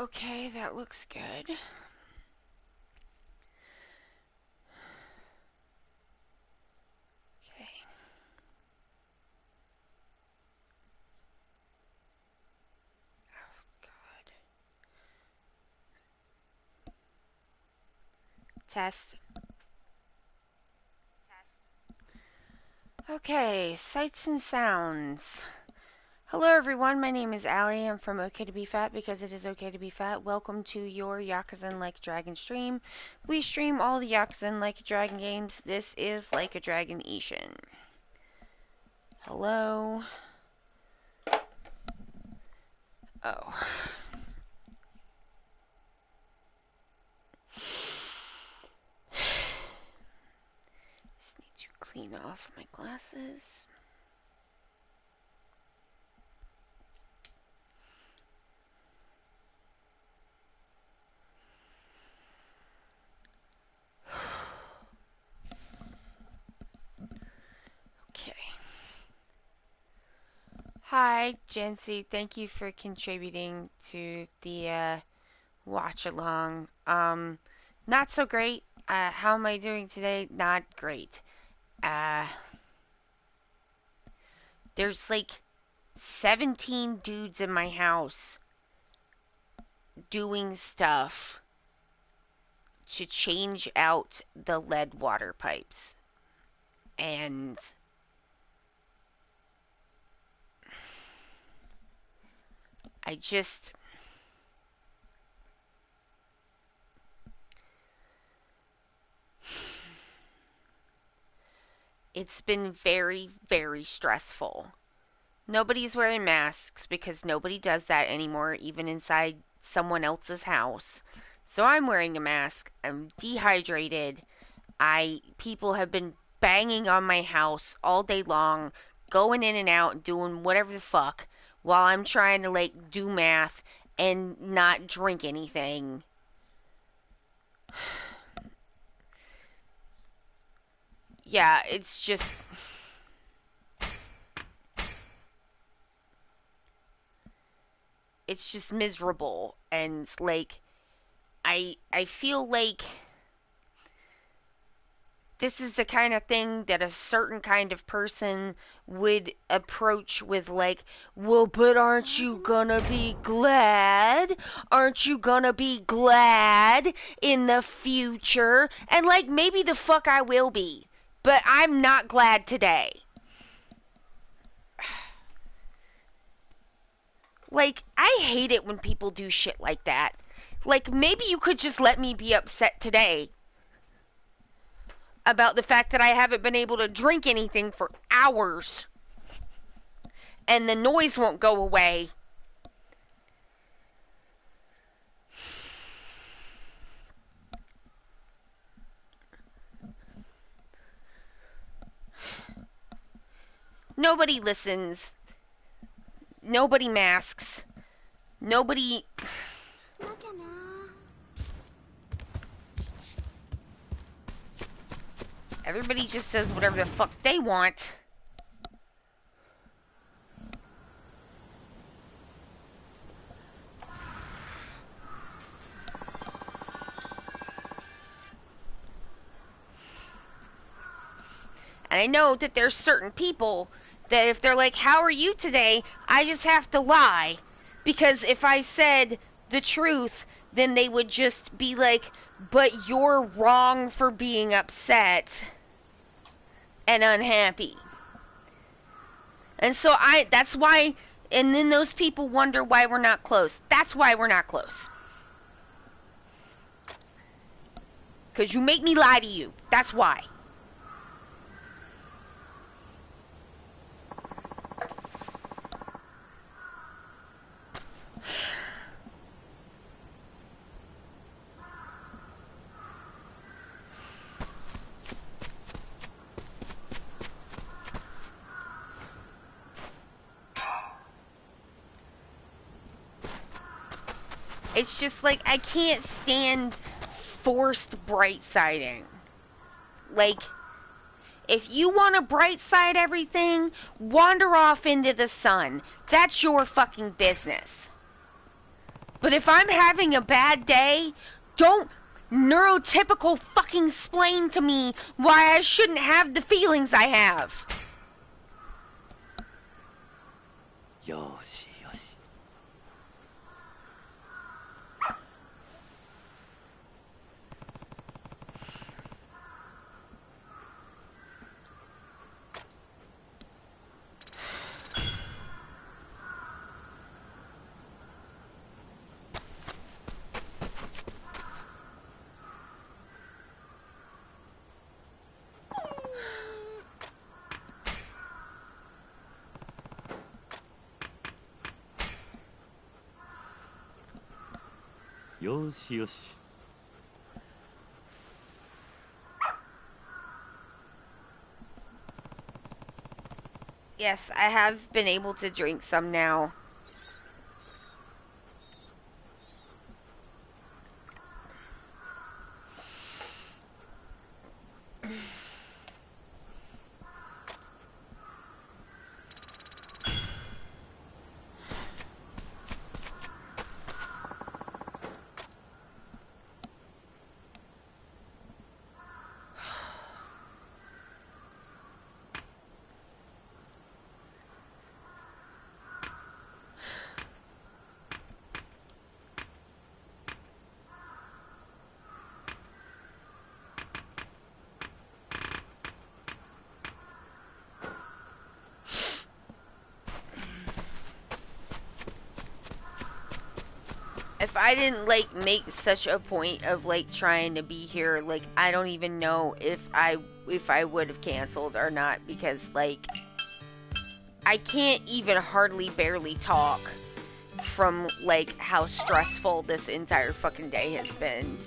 Okay, that looks good. Okay. Oh, God. Test. Okay, sights and sounds. Hello everyone, my name is Allie. I'm from Ok2BeFat because it is okay to be fat. Welcome to your Yakuza and Like a Dragon stream. We stream all the Yakuza and Like a Dragon games. This is Like a Dragon Ishin. Hello. Oh. Just need to clean off my glasses. Okay. Hi, Jancy. Thank you for contributing to the watch along. Not so great. How am I doing today? Not great. Uh, there's like 17 dudes in my house doing stuff to change out the lead water pipes. And I just... It's been very, very stressful. Nobody's wearing masks because nobody does that anymore, even inside someone else's house. So I'm wearing a mask. I'm dehydrated. People have been banging on my house all day long, going in and out and doing whatever the fuck while I'm trying to like do math and not drink anything. Yeah, it's just miserable, and like I feel like this is the kind of thing that a certain kind of person would approach with like, well, but aren't you gonna be glad? Aren't you gonna be glad in the future? And like, maybe the fuck I will be, but I'm not glad today. Like, I hate it when people do shit like that. Like, maybe you could just let me be upset today about the fact that I haven't been able to drink anything for hours and the noise won't go away. Nobody listens. Nobody masks. Nobody... Everybody just does whatever the fuck they want. And I know that there's certain people that if they're like, how are you today? I just have to lie. Because if I said the truth, then they would just be like, but you're wrong for being upset and unhappy. And so that's why, and then those people wonder why we're not close. That's why we're not close. Because you make me lie to you. That's why. It's just like, I can't stand forced bright siding. Like, if you want to bright side everything, wander off into the sun. That's your fucking business. But if I'm having a bad day, don't neurotypical fucking explain to me why I shouldn't have the feelings I have. よしよし。よしよし。Yes, I have been able to drink some now. If I didn't like make such a point of like trying to be here, like I don't even know if I would have canceled or not, because like I can't even hardly barely talk from like how stressful this entire fucking day has been.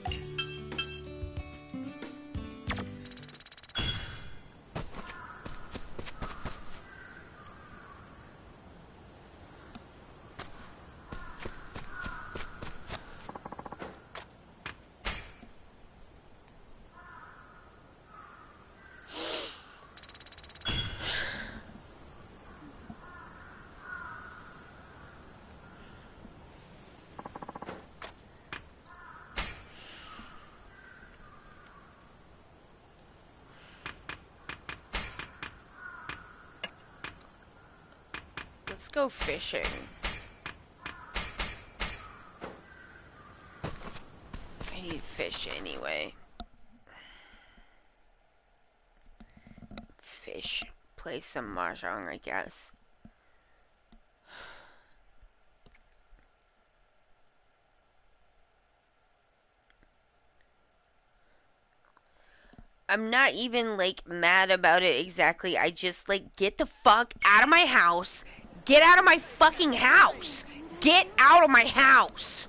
Let's go fishing. I need fish anyway. Fish. Play some mahjong, I guess. I'm not even like mad about it exactly. I just like get the fuck out of my house. Get out of my fucking house. Get out of my house.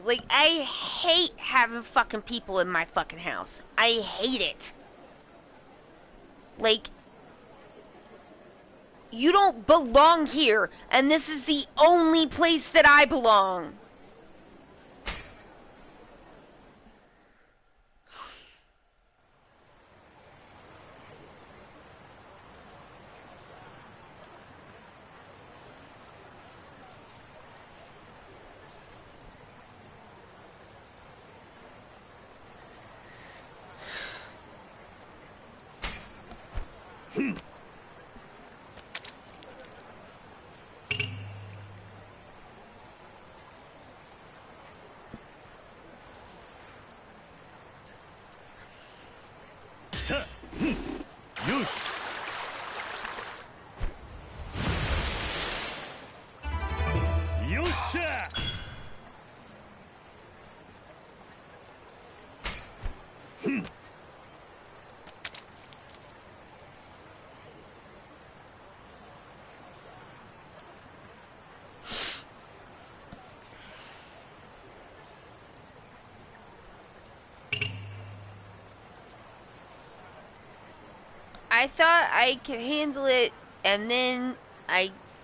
Like, I hate having fucking people in my fucking house. I hate it. Like, you don't belong here, and this is the only place that I belong. I thought I could handle it, and then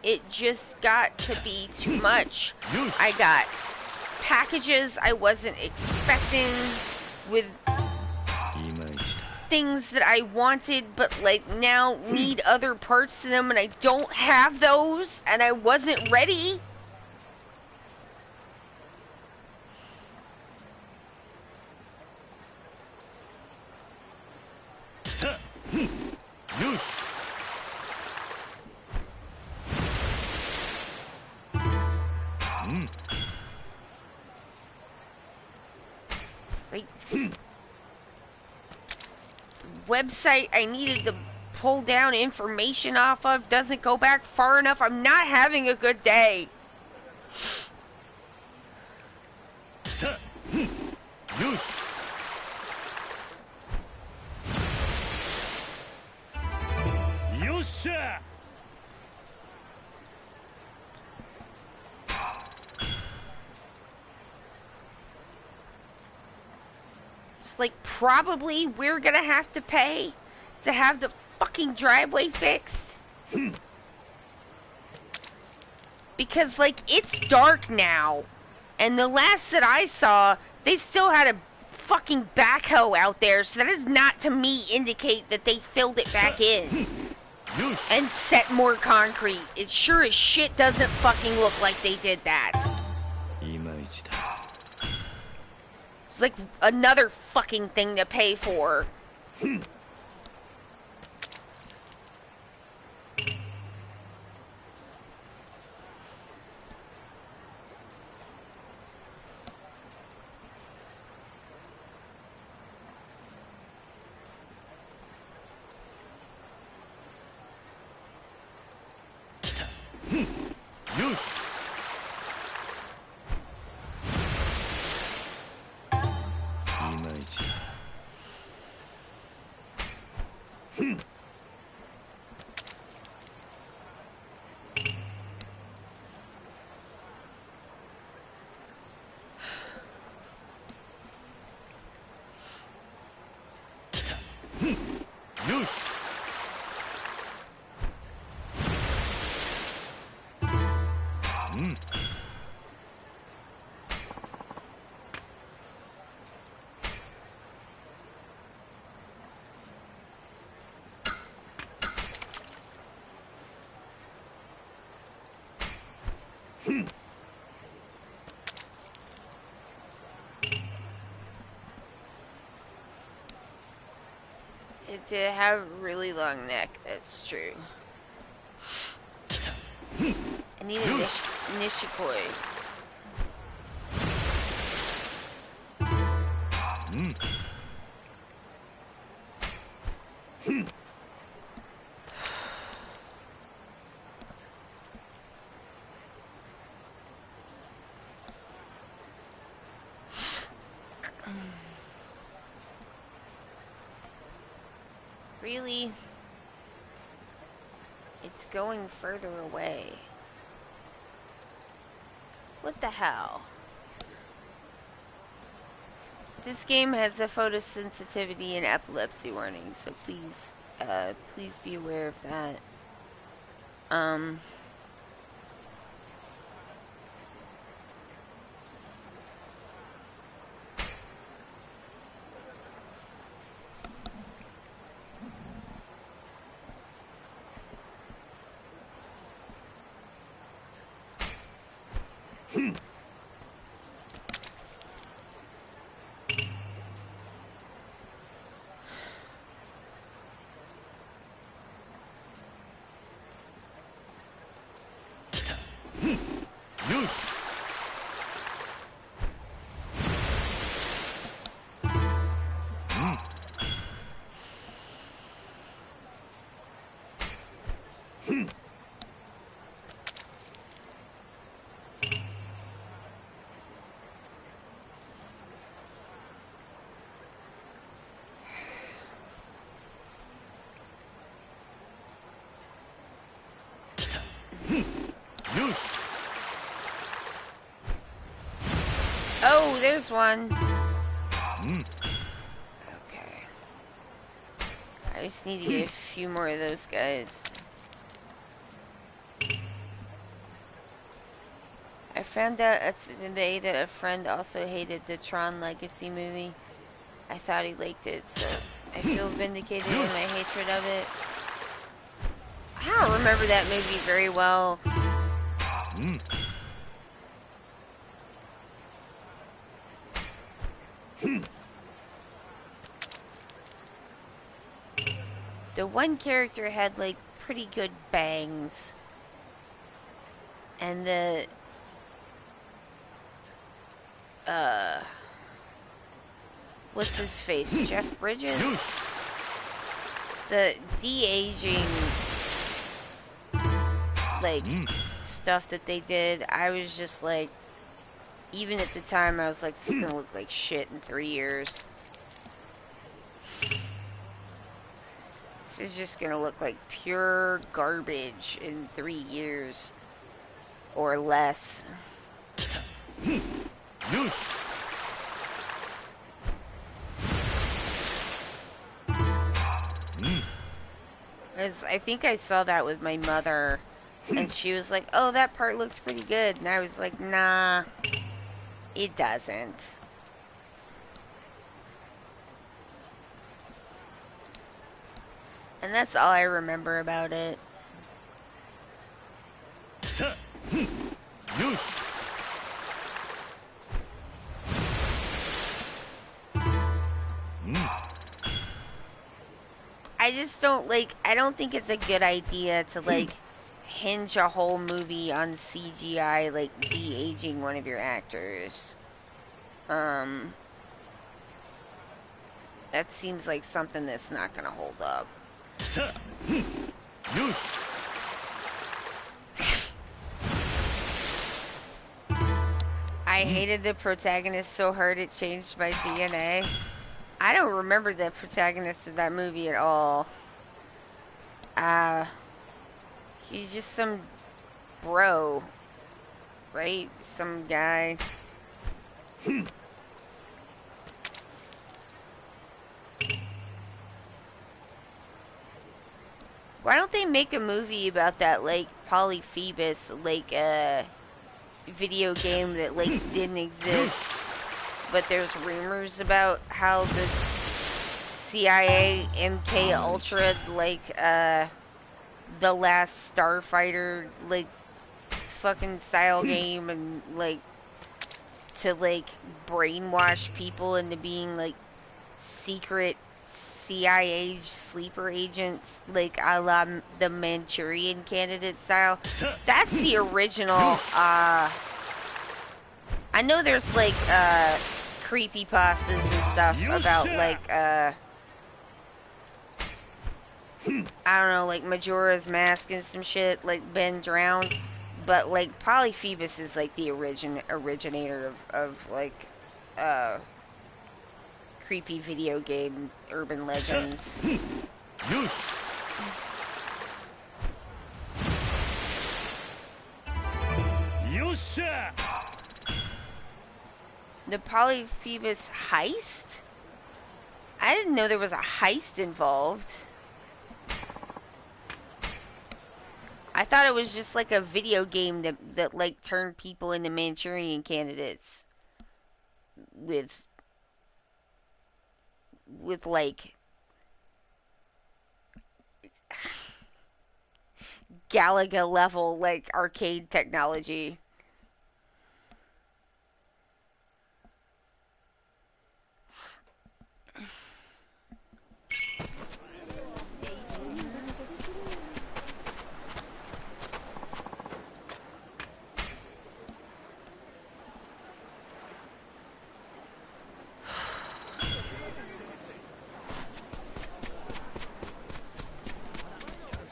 it just got to be too much. I got packages I wasn't expecting with things that I wanted, but like now need other parts to them, and I don't have those, and I wasn't ready. Like, website I needed to pull down information off of doesn't go back far enough. I'm not having a good day. It's like, probably we're gonna have to pay to have the fucking driveway fixed. Because, like, it's dark now. And the last that I saw, they still had a fucking backhoe out there. So that does not, to me, indicate that they filled it back in. And set more concrete. It sure as shit doesn't fucking look like they did that. It's like another fucking thing to pay for. It did have a really long neck, that's true. I need a Nishikoi. Really? It's going further away. What the hell? This game has a photosensitivity and epilepsy warning, so please, please be aware of that. Oh, there's one. Okay. I just need to get a few more of those guys. I found out today that a friend also hated the Tron Legacy movie. I thought he liked it, so I feel vindicated in my hatred of it. I don't remember that movie very well. The one character had like pretty good bangs. And the what's his face? Jeff Bridges? The de-aging like stuff that they did, I was just like, even at the time I was like, this is gonna look like shit in 3 years. This is just gonna look like pure garbage in 3 years. Or less. I think I saw that with my mother, and she was like, oh, that part looks pretty good. And I was like, nah, it doesn't. And that's all I remember about it. I just don't like, I don't think it's a good idea to like hinge a whole movie on CGI, like de-aging one of your actors. That seems like something that's not gonna hold up. I hated the protagonist so hard it changed my DNA. I don't remember the protagonist of that movie at all. He's just some bro, right? Some guy. Why don't they make a movie about that, like, Polyphoebus, like, video game that, like, didn't exist, but there's rumors about how the CIA MK Ultra, like, the last Starfighter, like, fucking style game, and, like, to, like, brainwash people into being, like, secret CIA sleeper agents, like a la the Manchurian Candidate style. That's the original. I know there's like creepypastas and stuff about like I don't know, like Majora's Mask and some shit, like been drowned. But like Polyphoebus is like the originator of like creepy video game urban legends. The Polyphoebus heist? I didn't know there was a heist involved. I thought it was just like a video game that like turned people into Manchurian candidates with like Galaga level like arcade technology.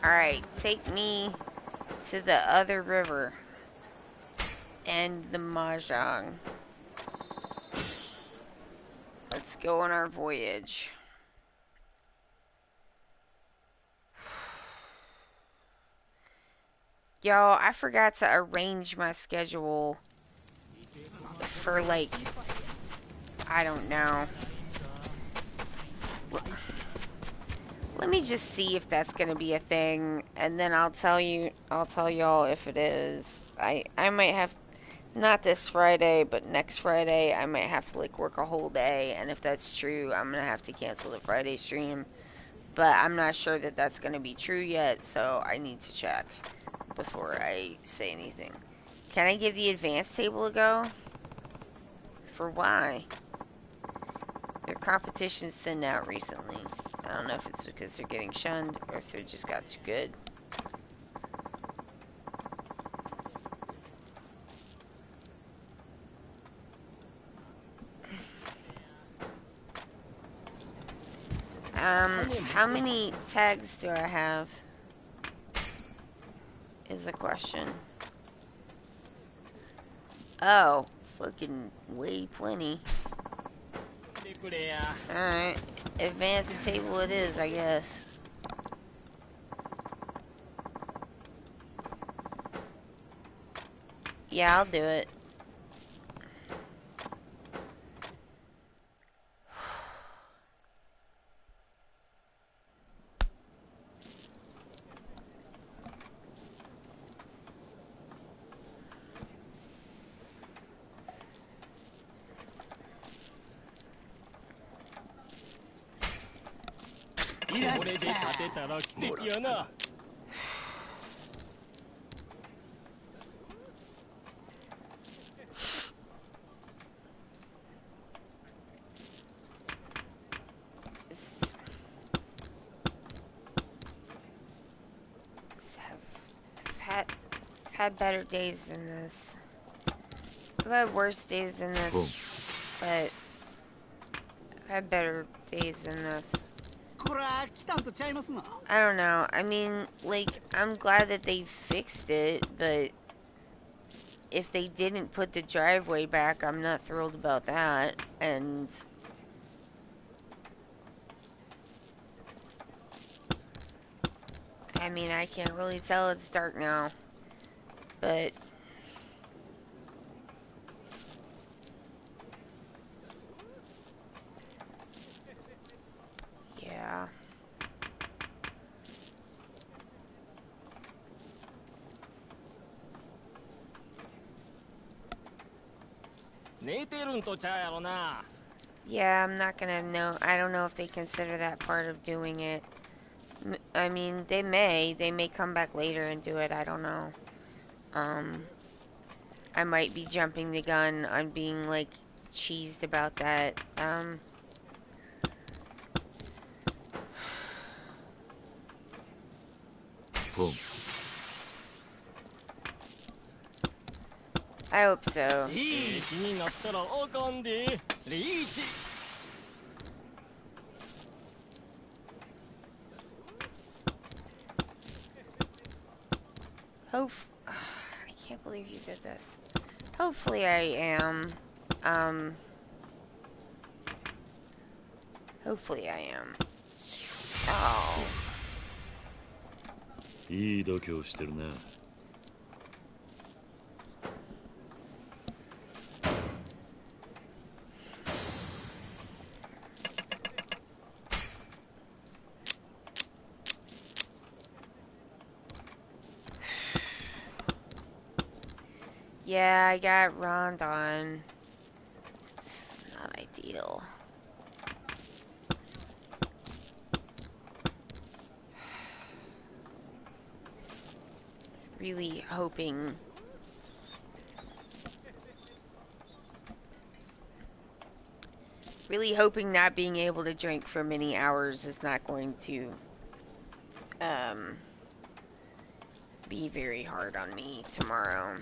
Alright, take me to the other river and the Mahjong. Let's go on our voyage. Yo, I forgot to arrange my schedule for like, I don't know. Let me just see if that's gonna be a thing, and then I'll tell y'all if it is. I might have, not this Friday, but next Friday, I might have to like work a whole day, and if that's true, I'm gonna have to cancel the Friday stream. But I'm not sure that that's gonna be true yet, so I need to check before I say anything. Can I give the advanced table a go? For why? Their competition's thinned out recently. I don't know if it's because they're getting shunned or if they just got too good. How many tags do I have? Is the question. Oh, fucking way plenty. Alright, advance the table it is, I guess. Yeah, I'll do it. I've had better days than this. I've had worse days than this, but I've had better days than this. I don't know. I mean, like, I'm glad that they fixed it, but if they didn't put the driveway back, I'm not thrilled about that. And I mean, I can't really tell it's dark now, but yeah. Yeah, I'm not gonna know. I don't know if they consider that part of doing it. I mean, they may come back later and do it. I don't know. I might be jumping the gun on being like cheesed about that. I hope so. I can't believe you did this. Hopefully I am. Hopefully I am. Oh. いい度胸してるな。Yeah, I got Rondon. It's not ideal. Really hoping. Really hoping not being able to drink for many hours is not going to be very hard on me tomorrow.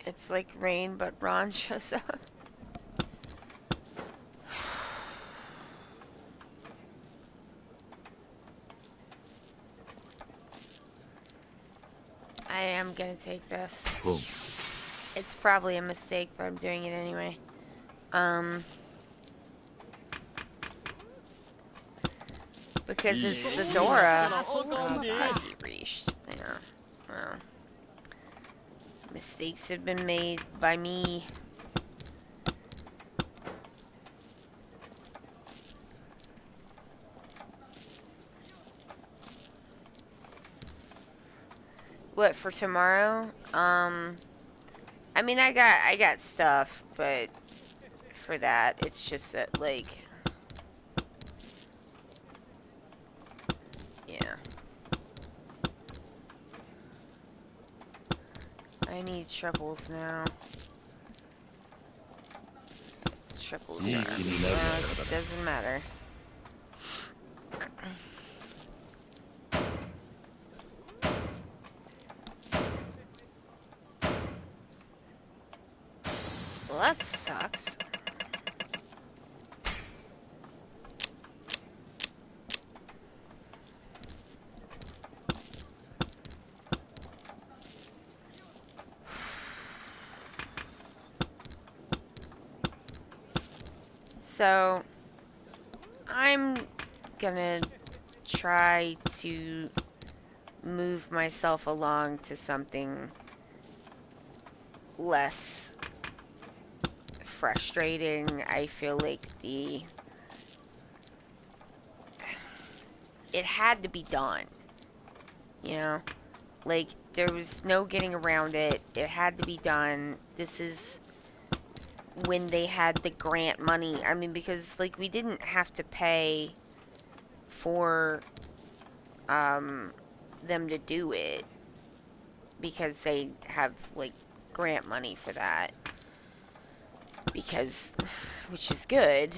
It's like rain, but Ron shows up. I am gonna take this. It's probably a mistake, but I'm doing it anyway. Because it's the Dora. Well, mistakes have been made by me. What for tomorrow? I mean, I got stuff, but for that, it's just that like, yeah, I need triples now. Triplesいい気になるな。doesn't matter. Well, that sucks. So, I'm gonna try to move myself along to something less frustrating. I feel like it had to be done, you know? Like, there was no getting around it. It had to be done. This is when they had the grant money. I mean, because, like, we didn't have to pay for, them to do it. Because they have, like, grant money for that. Because, which is good.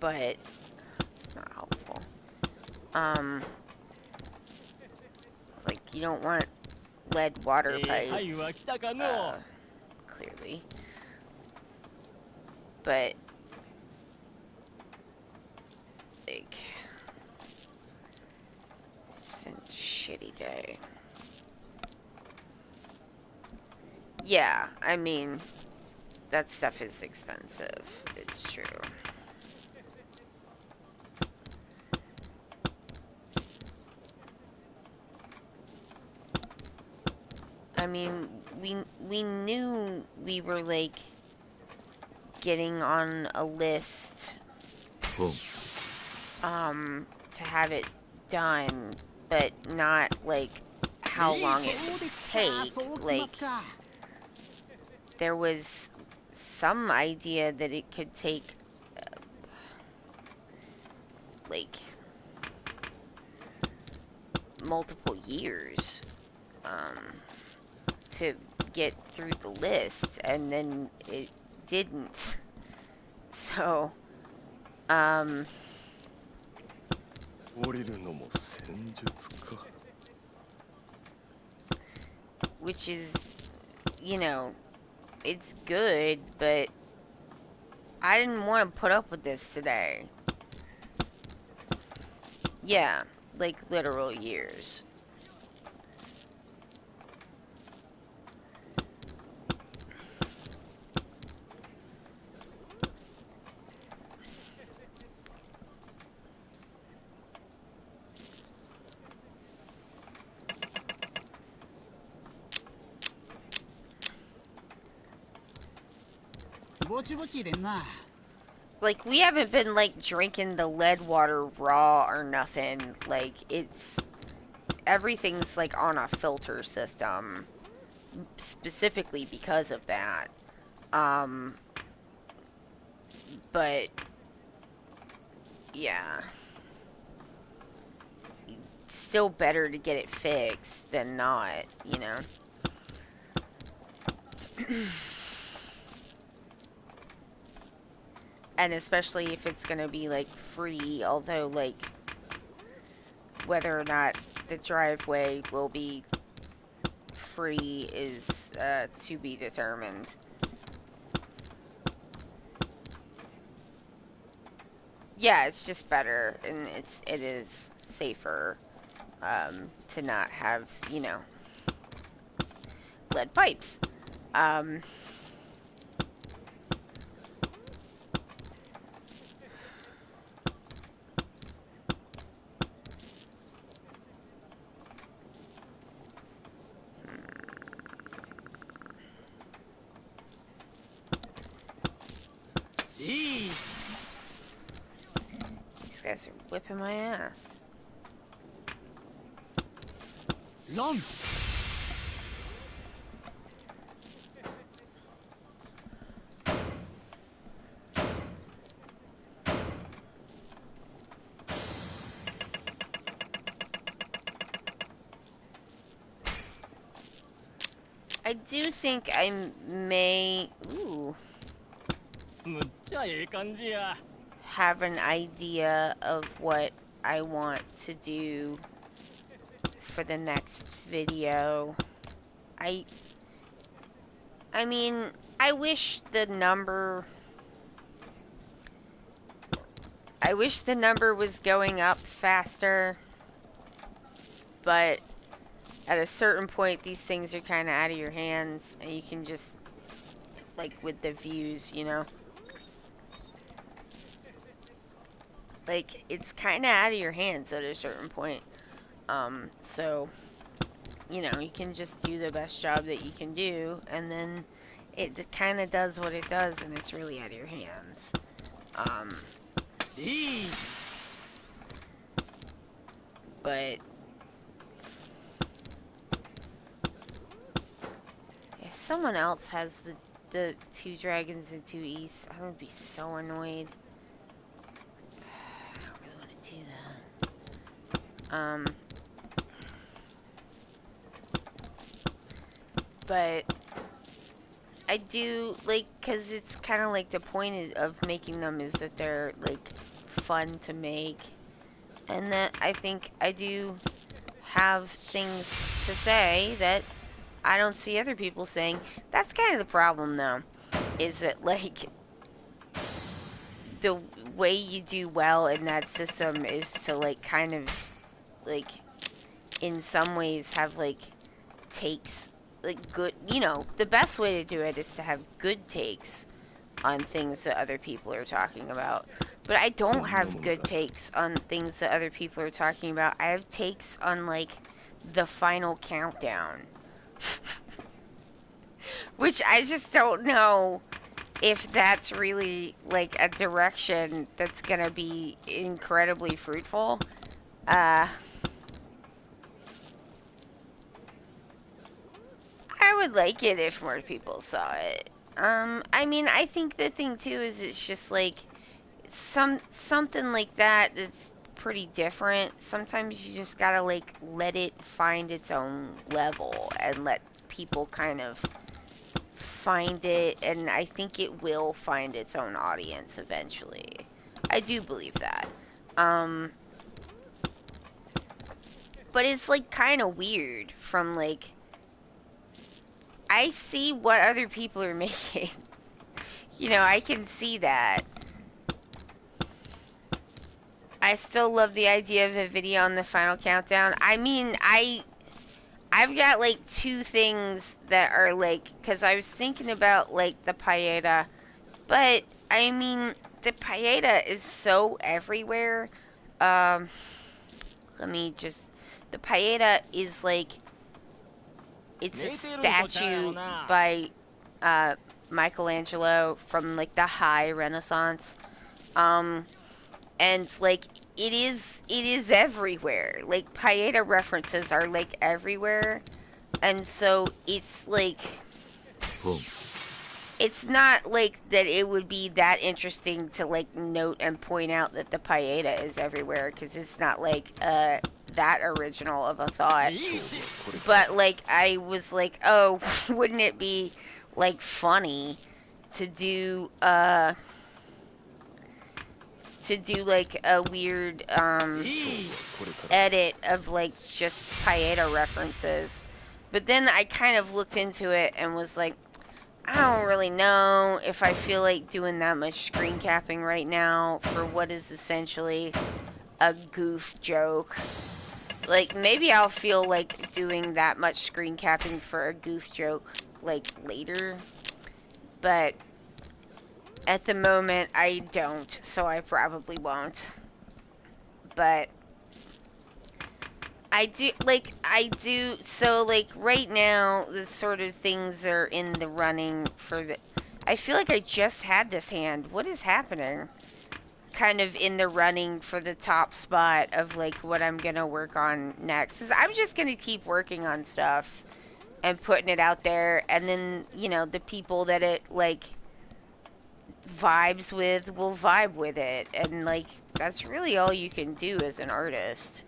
But it's not helpful. Like, you don't want lead water pipes, clearly. But, like, it's a shitty day. Yeah, I mean, that stuff is expensive. It's true. I mean, we knew we were, like, getting on a list, to have it done, but not, like, how long it would take. Like, there was some idea that it could take, like, multiple years, to get through the list, and then it didn't. So, which is, you know, it's good, but I didn't want to put up with this today. Yeah, like literal years. Like, we haven't been, like, drinking the lead water raw or nothing. Like, it's, everything's, like, on a filter system, specifically because of that. But, yeah. Still better to get it fixed than not, you know? And especially if it's gonna be, like, free, although, like, whether or not the driveway will be free is, to be determined. Yeah, it's just better, and it is safer, to not have, you know, lead pipes. いい These guys are whipping my ass. Run! I do think I may have an idea of what I want to do for the next video. I mean, I wish the number was going up faster, but at a certain point these things are kind of out of your hands and you can just, like with the views, you know, like it's kind of out of your hands at a certain point. So you know, you can just do the best job that you can do, and then it kind of does what it does, and it's really out of your hands. But if someone else has the 2 dragons and 2 east, I would be so annoyed. I don't really want to do that. But I do, like, because it's kind of like the point of making them is that they're, like, fun to make. And that I think I do have things to say that I don't see other people saying. That's kind of the problem, though, is that, like, the way you do well in that system is to, like, kind of, like, in some ways have, like, takes, like, good, you know, the best way to do it is to have good takes on things that other people are talking about. But I don't have good takes on things that other people are talking about. I have takes on, like, the final countdown. Which I just don't know if that's really, like, a direction that's gonna be incredibly fruitful. I would like it if more people saw it. I mean, I think the thing too is it's just like something like that that's pretty different. Sometimes you just gotta like let it find its own level and let people kind of find it, and I think it will find its own audience eventually. I do believe that. But it's like kind of weird from like I see what other people are making. You know, I can see that. I still love the idea of a video on the final countdown. I mean, I've got like 2 things that are like, because I was thinking about like the paella, but I mean, the paella is so everywhere. Let me just, the paella is like, it's a statue by Michelangelo from like the high Renaissance. And like it is everywhere. Like paella references are like everywhere. And so it's like it's not like that it would be that interesting to like note and point out that the paella is everywhere, because it's not like that original of a thought. But like I was like, oh, wouldn't it be like funny to do like a weird edit of like just paella references. But then I kind of looked into it and was like, I don't really know if I feel like doing that much screen capping right now for what is essentially a goof joke. Like, maybe I'll feel like doing that much screen capping for a goof joke, like, later. But at the moment, I don't, so I probably won't. But I do, so, like, right now, the sort of things are in the running for the, I feel like I just had this hand. What is happening? Kind of in the running for the top spot of like what I'm gonna work on next. 'Cause I'm just gonna keep working on stuff and putting it out there, and then, you know, the people that it like vibes with will vibe with it, and like that's really all you can do as an artist.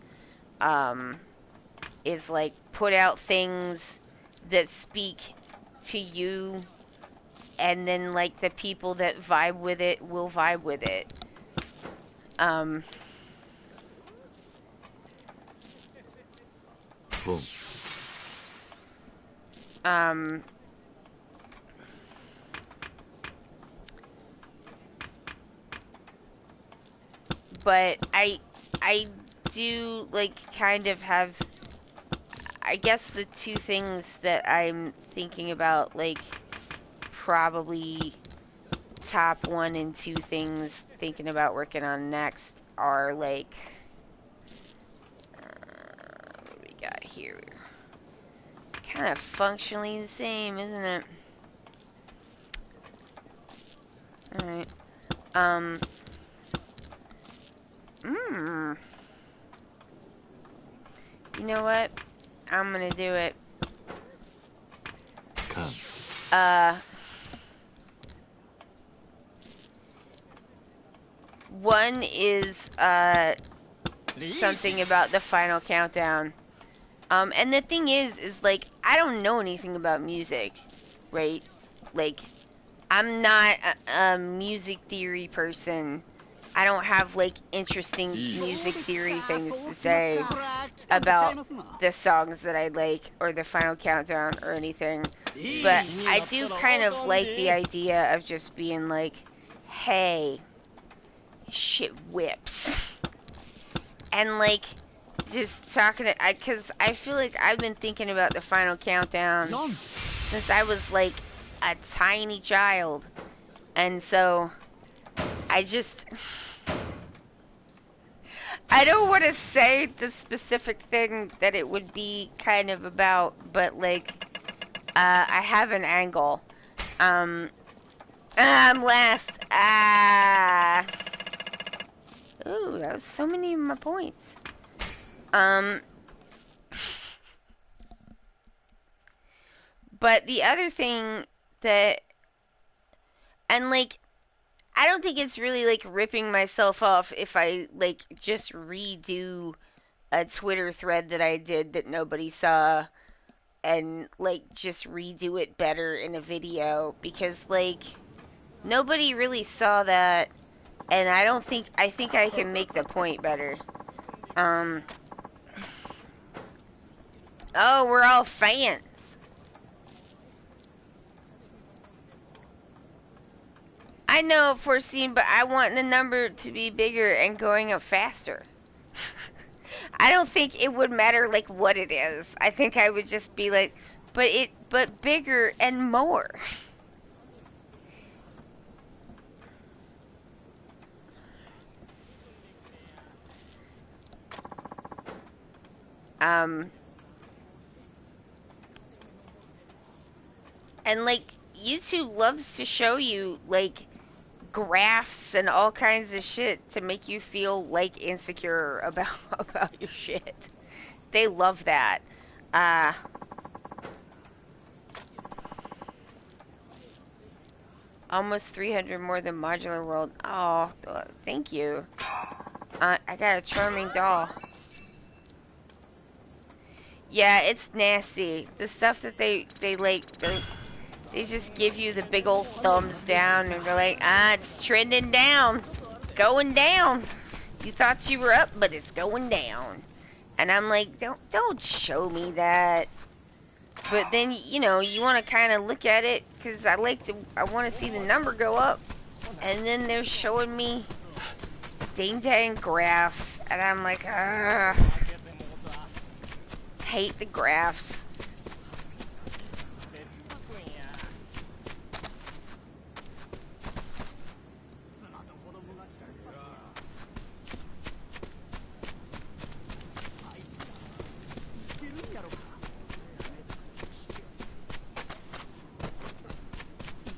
Um, is like put out things that speak to you, and then like the people that vibe with it will vibe with it. Um, Boom. um, but I do like kind of have, I guess the two things that I'm thinking about, like probably top one and two things thinking about working on next are like, what do we got here? Kind of functionally the same, isn't it? Alright. Um. You know what? I'm gonna do it. Come. One is, something about the final countdown. And the thing is like, I don't know anything about music, right? Like, I'm not a music theory person. I don't have like interesting music theory things to say about the songs that I like or the final countdown or anything. But I do kind of like the idea of just being like, hey, shit whips. And like, just talking to, because I feel like I've been thinking about the final countdown since I was like a tiny child. And so I just, I don't want to say the specific thing that it would be kind of about, but like, I have an angle. I'm last. Ooh, that was so many of my points. But the other thing that, and like, I don't think it's really like ripping myself off if I like just redo a Twitter thread that I did that nobody saw, and like just redo it better in a video, because like nobody really saw that, and I think I can make the point better. Um oh, we're all fans. I know 14, but I want the number to be bigger and going up faster. I don't think it would matter like what it is. I think I would just be like, but bigger and more. Um and like YouTube loves to show you like graphs and all kinds of shit to make you feel like insecure about about your shit. They love that. Uh Almost 300 more than Modular World. Oh, thank you. I got a charming doll. Yeah, it's nasty. The stuff that they like, they just give you the big old thumbs down, and they're like, it's trending down, going down. You thought you were up, but it's going down. And I'm like, don't show me that. But then, you know, you want to kind of look at it, because I want to see the number go up. And then they're showing me dang graphs, and I'm like, ugh. Hate the graphs.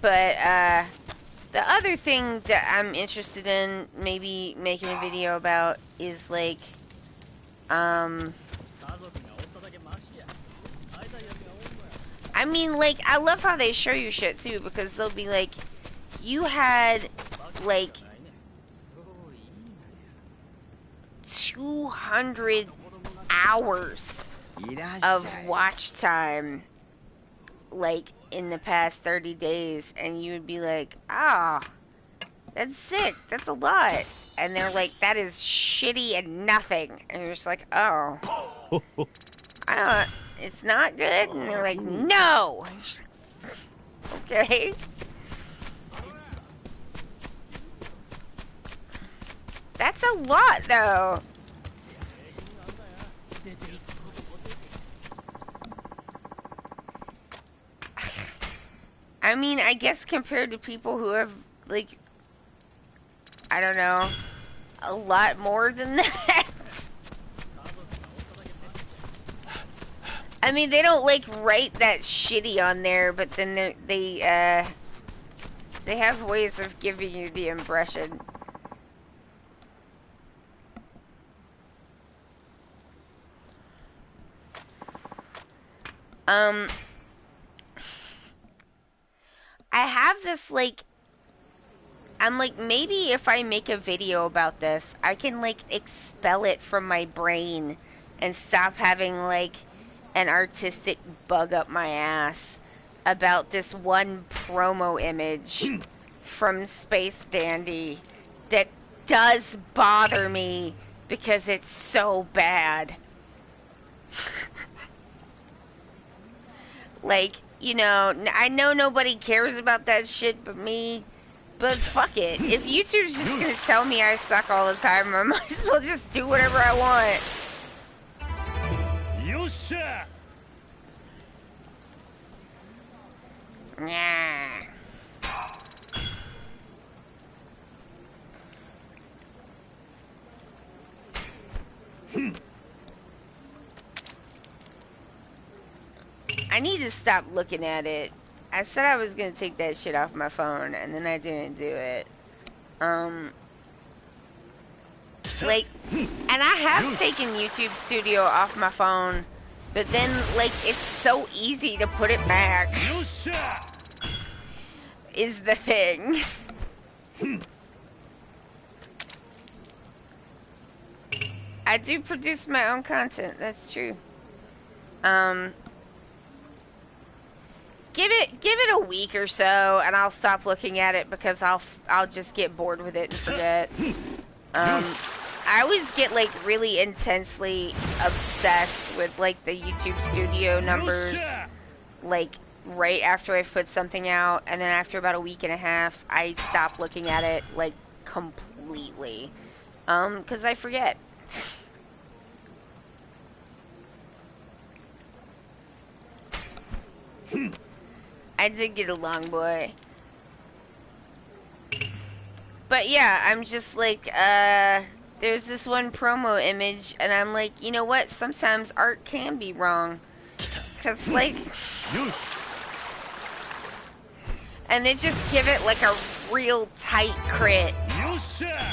But the other thing that I'm interested in maybe making a video about is like I mean, like, I love how they show you shit too, because they'll be like, you had like 200 hours of watch time, like, in the past 30 days, and you would be like, ah, that's sick, that's a lot. And they're like, that is shitty and nothing. And you're just like, oh, I don't, it's not good? And they're like, no! Okay. That's a lot, though. I mean, I guess compared to people who have, like, I don't know, a lot more than that. I mean, they don't, like, write that shitty on there, but then they have ways of giving you the impression. I have this, like, I'm like, maybe if I make a video about this, I can, like, expel it from my brain and stop having, like, an artistic bug up my ass about this one promo image from Space Dandy that does bother me because it's so bad. Like, you know, I know nobody cares about that shit but me, but fuck it. If YouTube's just gonna tell me I suck all the time, I might as well just do whatever I want. Yosha! Yeah. I need to stop looking at it. I said I was gonna take that shit off my phone, and then I didn't do it. Like, and I have taken YouTube Studio off my phone, but then, like, it's so easy to put it back. Is the thing. I do produce my own content, that's true. Give it a week or so, and I'll stop looking at it because I'll just get bored with it and forget. I always get, like, really intensely obsessed with, like, the YouTube Studio numbers, like, right after I put something out, and then after about a week and a half, I stop looking at it, like, completely. 'Cause I forget. I did get a long boy. But yeah, I'm just like, there's this one promo image, and I'm like, you know what? Sometimes art can be wrong. Cause like, and they just give it like a real tight crit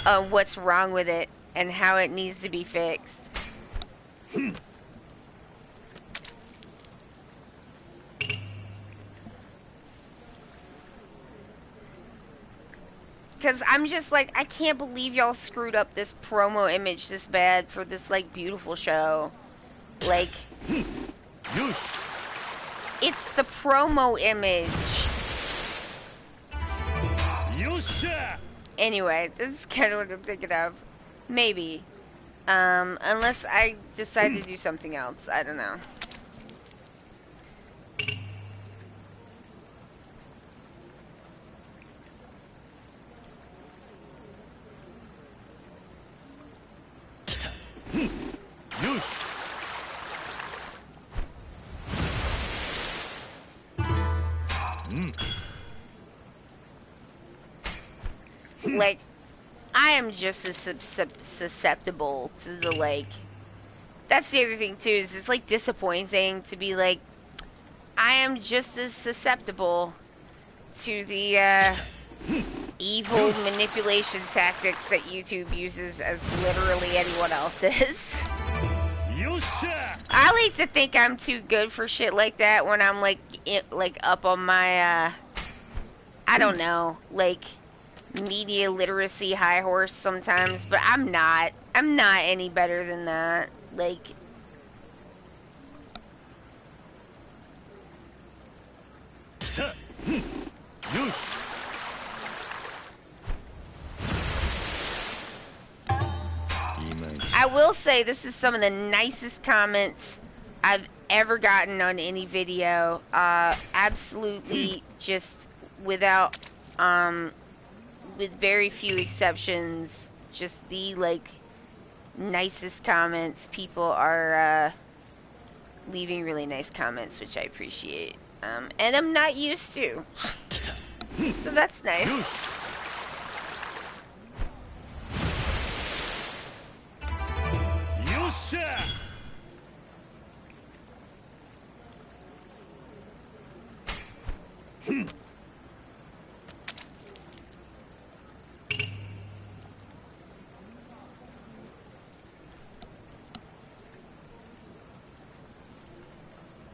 of what's wrong with it and how it needs to be fixed. Because I'm just like, I can't believe y'all screwed up this promo image this bad for this, like, beautiful show. Like, it's the promo image. Anyway, this is kind of what I'm thinking of. Maybe. Unless I decide to do something else. I don't know. Like, I am just as susceptible to the, like, that's the other thing too, is it's, like, disappointing to be like, I am just as susceptible to the evil manipulation tactics that YouTube uses as literally anyone else's. I like to think I'm too good for shit like that when I'm like up on my I don't know, like media literacy high horse sometimes, but I'm not. I'm not any better than that. Like I will say this is some of the nicest comments I've ever gotten on any video. Absolutely just without with very few exceptions, just the like nicest comments. People are leaving really nice comments, which I appreciate. And I'm not used to. So that's nice.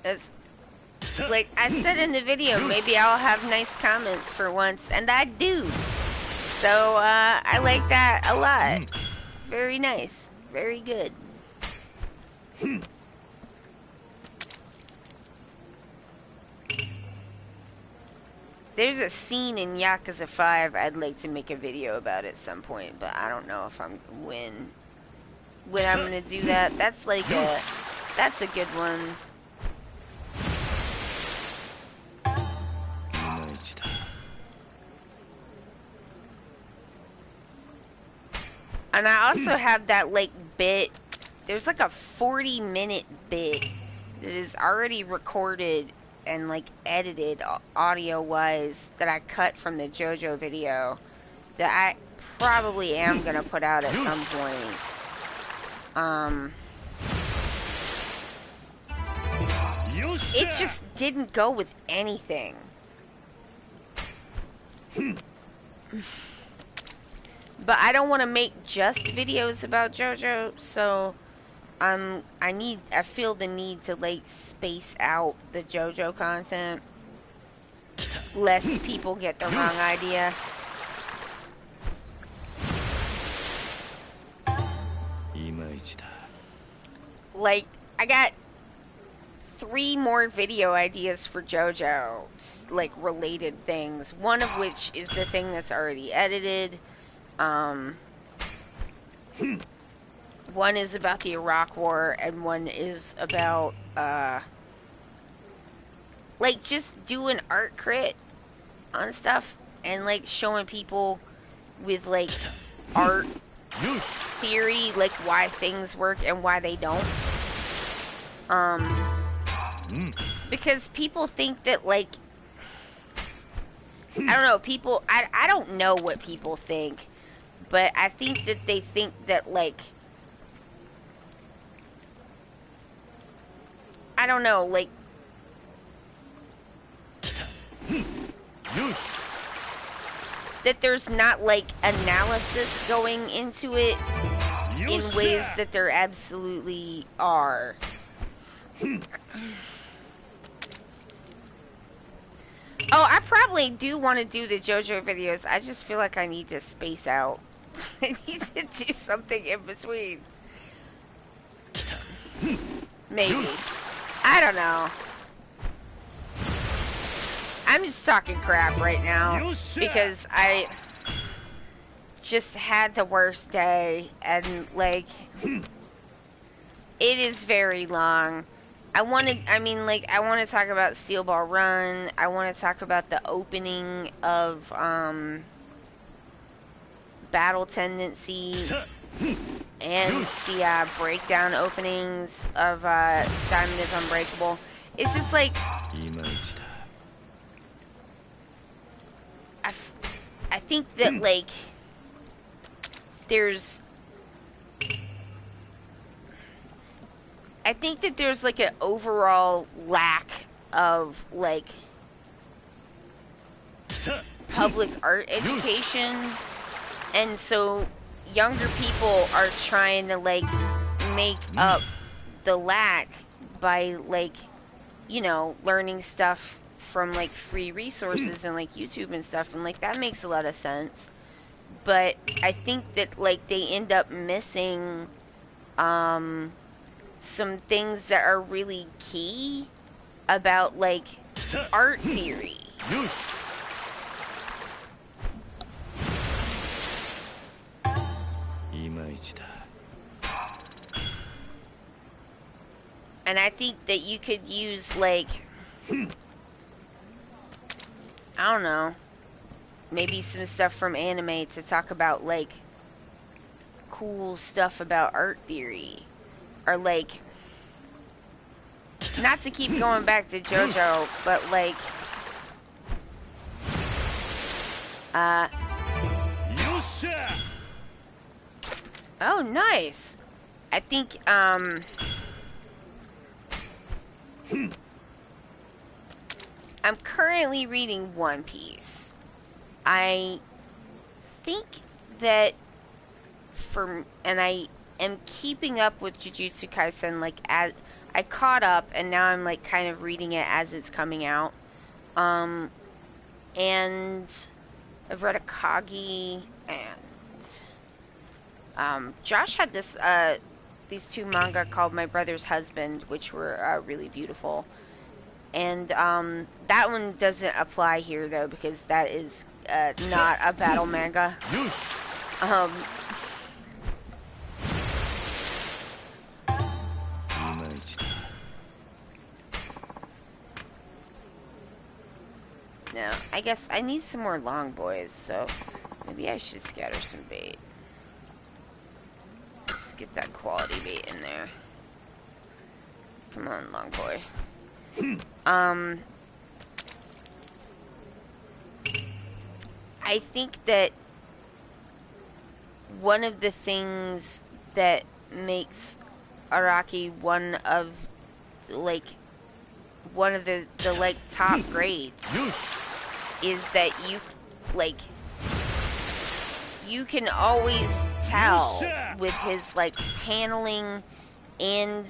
As, like I said in the video, maybe I'll have nice comments for once, and I do. So, I like that a lot. Very nice. Very good. There's a scene in Yakuza 5 I'd like to make a video about at some point, but I don't know if I'm when I'm gonna do that. That's a good one. And I also have that like bit. There's like a 40-minute bit that is already recorded and like edited audio wise that I cut from the JoJo video that I probably am gonna put out at some point. It just didn't go with anything. But I don't want to make just videos about JoJo, so I feel the need to like space out the JoJo content lest people get the wrong idea. Like I got 3 more video ideas for JoJo, like related things. One of which is the thing that's already edited. One is about the Iraq War, and one is about, like, just doing art crit on stuff, and, like, showing people with, like, art theory, like, why things work and why they don't. Because people think that, like, I don't know, people, I don't know what people think, but I think that they think that, like, I don't know, like, that there's not, like, analysis going into it in ways that there absolutely are. Oh, I probably do want to do the JoJo videos. I just feel like I need to space out. I need to do something in between. Maybe. I don't know. I'm just talking crap right now because I just had the worst day and, like, it is very long. I want to talk about Steel Ball Run. I want to talk about the opening of, Battle Tendency and the, breakdown openings of, Diamond is Unbreakable. It's just, like, I think that, like, there's like an overall lack of, like, public art education, and so younger people are trying to like make up the lack by like, you know, learning stuff from like free resources and like YouTube and stuff, and like that makes a lot of sense. But I think that like they end up missing um some things that are really key about like art theory. And I think that you could use like, I don't know, maybe some stuff from anime to talk about like cool stuff about art theory, or like, not to keep going back to JoJo, but like oh nice. I think I'm currently reading One Piece. I think that and I am keeping up with Jujutsu Kaisen, like, as I caught up, and now I'm like kind of reading it as it's coming out. And I've read Akagi, and Josh had these two manga called My Brother's Husband, which were really beautiful. And that one doesn't apply here though, because that is not a battle manga. No, I guess I need some more long boys, so maybe I should scatter some bait. Let's get that quality bait in there. Come on, long boy. I think that one of the things that makes Araki one of the like top grades is that you can always tell with his like paneling and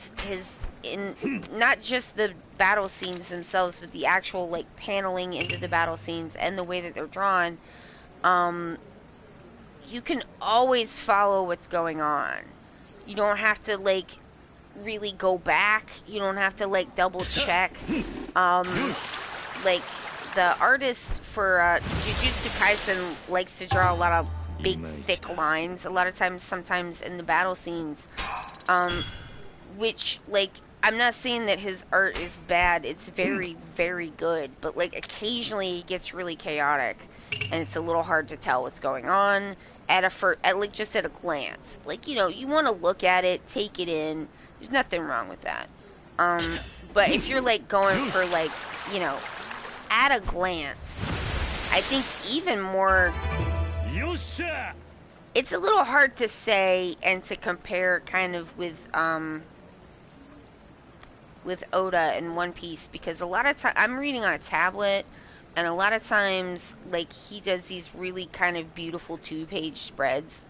not just the battle scenes themselves, but the actual like paneling into the battle scenes and the way that they're drawn. You can always follow what's going on. You don't have to like really go back. You don't have to like double check. Like the artist for Jujutsu Kaisen likes to draw a lot of big thick lines a lot of times, sometimes in the battle scenes, which like, I'm not saying that his art is bad. It's very, very good, but like occasionally it gets really chaotic and it's a little hard to tell what's going on just at a glance. Like, you know, you want to look at it, take it in. There's nothing wrong with that. But if you're like going for like, you know, at a glance, I think even more, it's a little hard to say and to compare kind of with Oda and One Piece, because a lot of times I'm reading on a tablet, and a lot of times like he does these really kind of beautiful 2-page spreads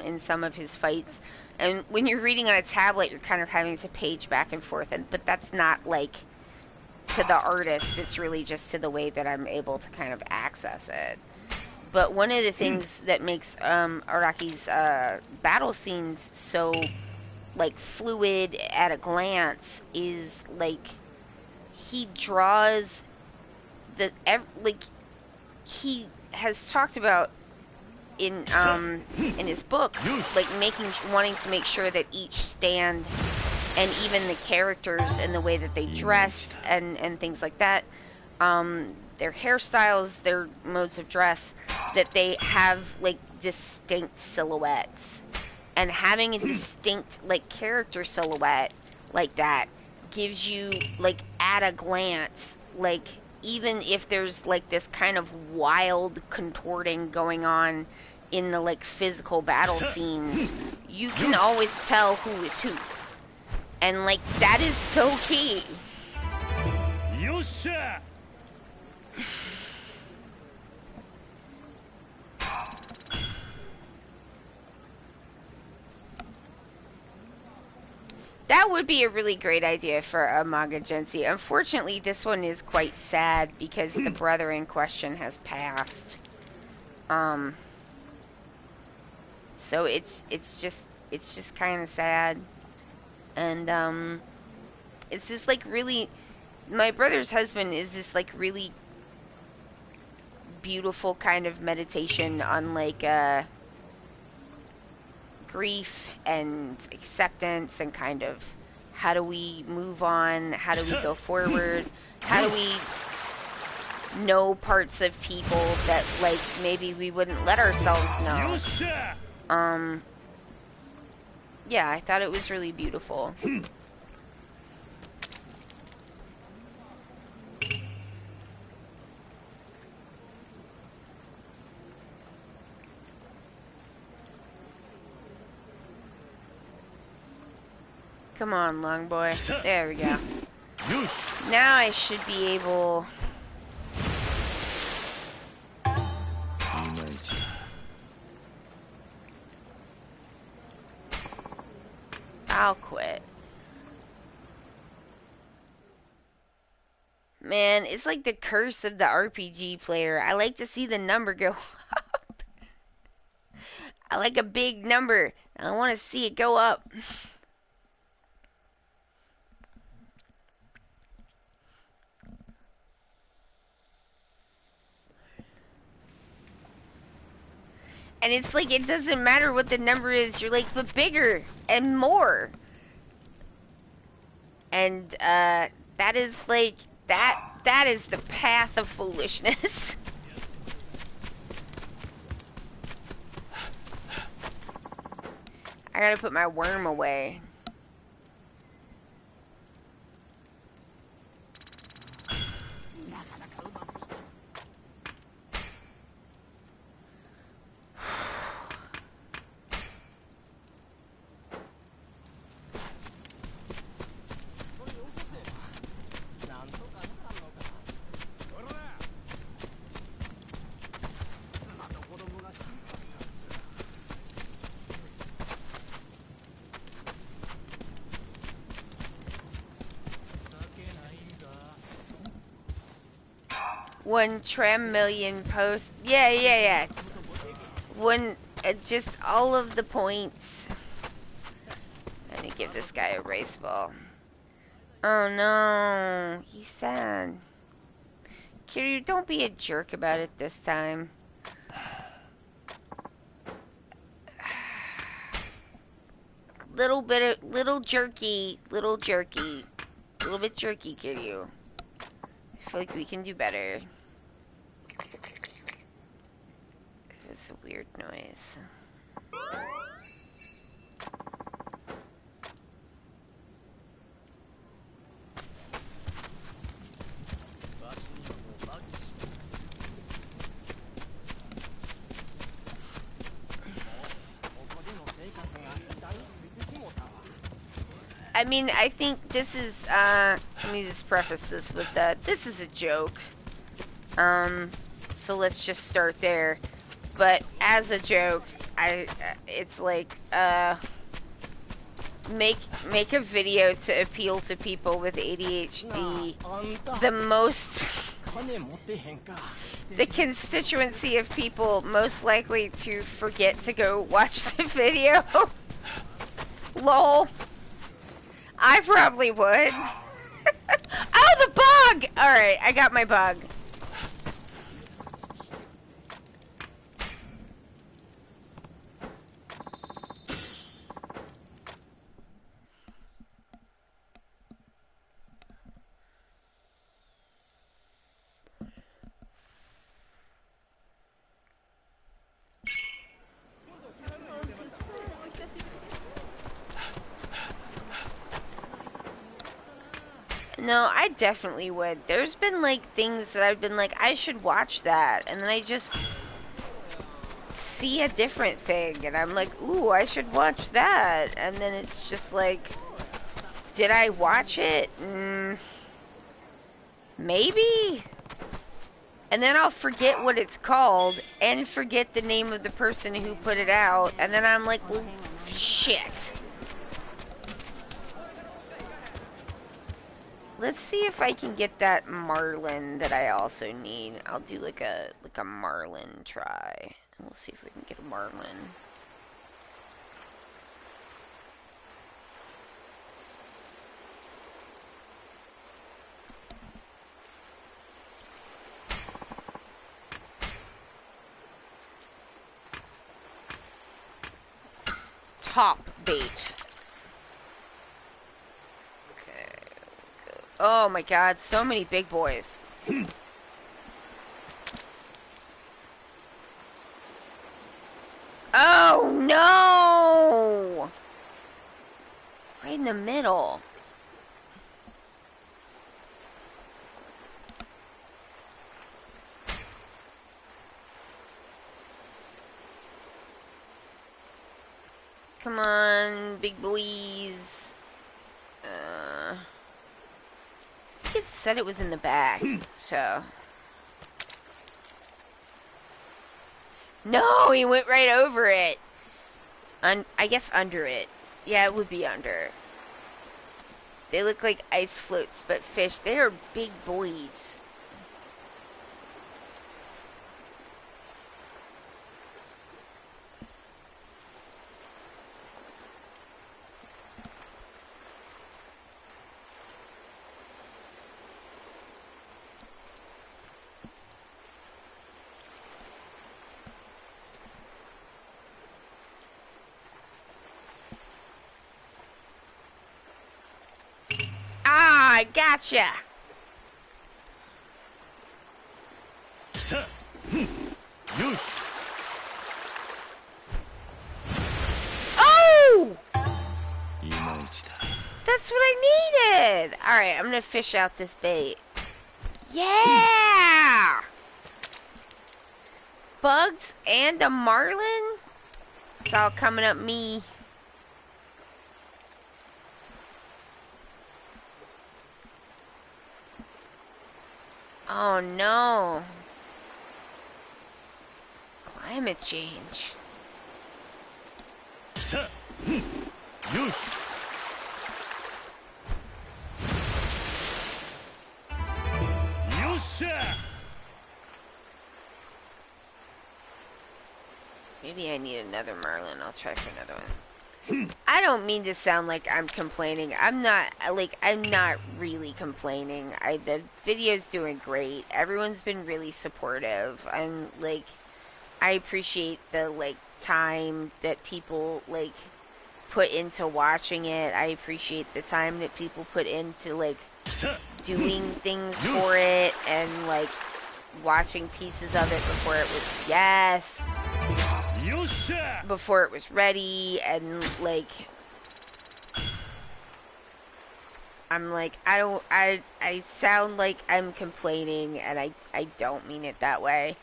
in some of his fights, and when you're reading on a tablet you're kind of having to page back and forth, but that's not like to the artist, it's really just to the way that I'm able to kind of access it. But one of the things that makes Araki's battle scenes so like fluid at a glance is like he draws like he has talked about in his book, like wanting to make sure that each stand and even the characters and the way that they dress and things like that, their hairstyles, their modes of dress, that they have like distinct silhouettes. And having a distinct like character silhouette like that gives you like at a glance, like even if there's like this kind of wild contorting going on in the like physical battle scenes, you can always tell who is who. And like that is so key. That would be a really great idea for a manga Gensi. Unfortunately, this one is quite sad because the brother in question has passed. Um, so it's just kind of sad, and it's just like really. My brother's husband is this like really beautiful kind of meditation on like grief and acceptance and kind of how do we move on, how do we go forward, how do we know parts of people that like maybe we wouldn't let ourselves know. Yeah, I thought it was really beautiful. Come on, long boy. There we go. Now I should be able... I'll quit. Man, it's like the curse of the RPG player. I like to see the number go up. I like a big number. I want to see it go up. And it's like, it doesn't matter what the number is. You're like, but bigger and more. And, that is like, that is the path of foolishness. I gotta put my worm away. One tram million posts. Yeah. One, just all of the points. I need to give this guy a race ball. Oh no, he's sad. Kiryu, don't be a jerk about it this time. Little jerky, little bit jerky, Kiryu. I feel like we can do better. It's a weird noise. I mean, I think this is, let me just preface this with that. This is a joke. So let's just start there. But as a joke, it's like, make a video to appeal to people with ADHD. The constituency of people most likely to forget to go watch the video. Lol. I probably would. Oh, the bug! Alright, I got my bug. No, I definitely would. There's been, like, things that I've been like, I should watch that. And then I just see a different thing. And I'm like, ooh, I should watch that. And then it's just like, did I watch it? Maybe? And then I'll forget what it's called. And forget the name of the person who put it out. And then I'm like, well, shit. let's see if I can get that marlin that I also need. I'll do like a marlin try. We'll see if we can get a marlin. Top bait. Okay. Oh my god, so many big boys. Oh no! Right in the middle. Come on, big boys. I think it said it was in the back, so. No, he went right over it. I guess under it. Yeah, it would be under. They look like ice floats, but fish. They are big boys. Ah, I gotcha. Oh! That's what I needed. Alright, I'm gonna fish out this bait. Yeah! Bugs and a marlin? It's all coming up me. Oh no. Climate change. Maybe I need another marlin. I'll try for another one. I don't mean to sound like I'm complaining. I'm not really complaining. The video's doing great. Everyone's been really supportive. I appreciate the time that people put into watching it. I appreciate the time that people put into doing things for it and watching pieces of it before it was before it was ready, and I sound like I'm complaining, and I don't mean it that way.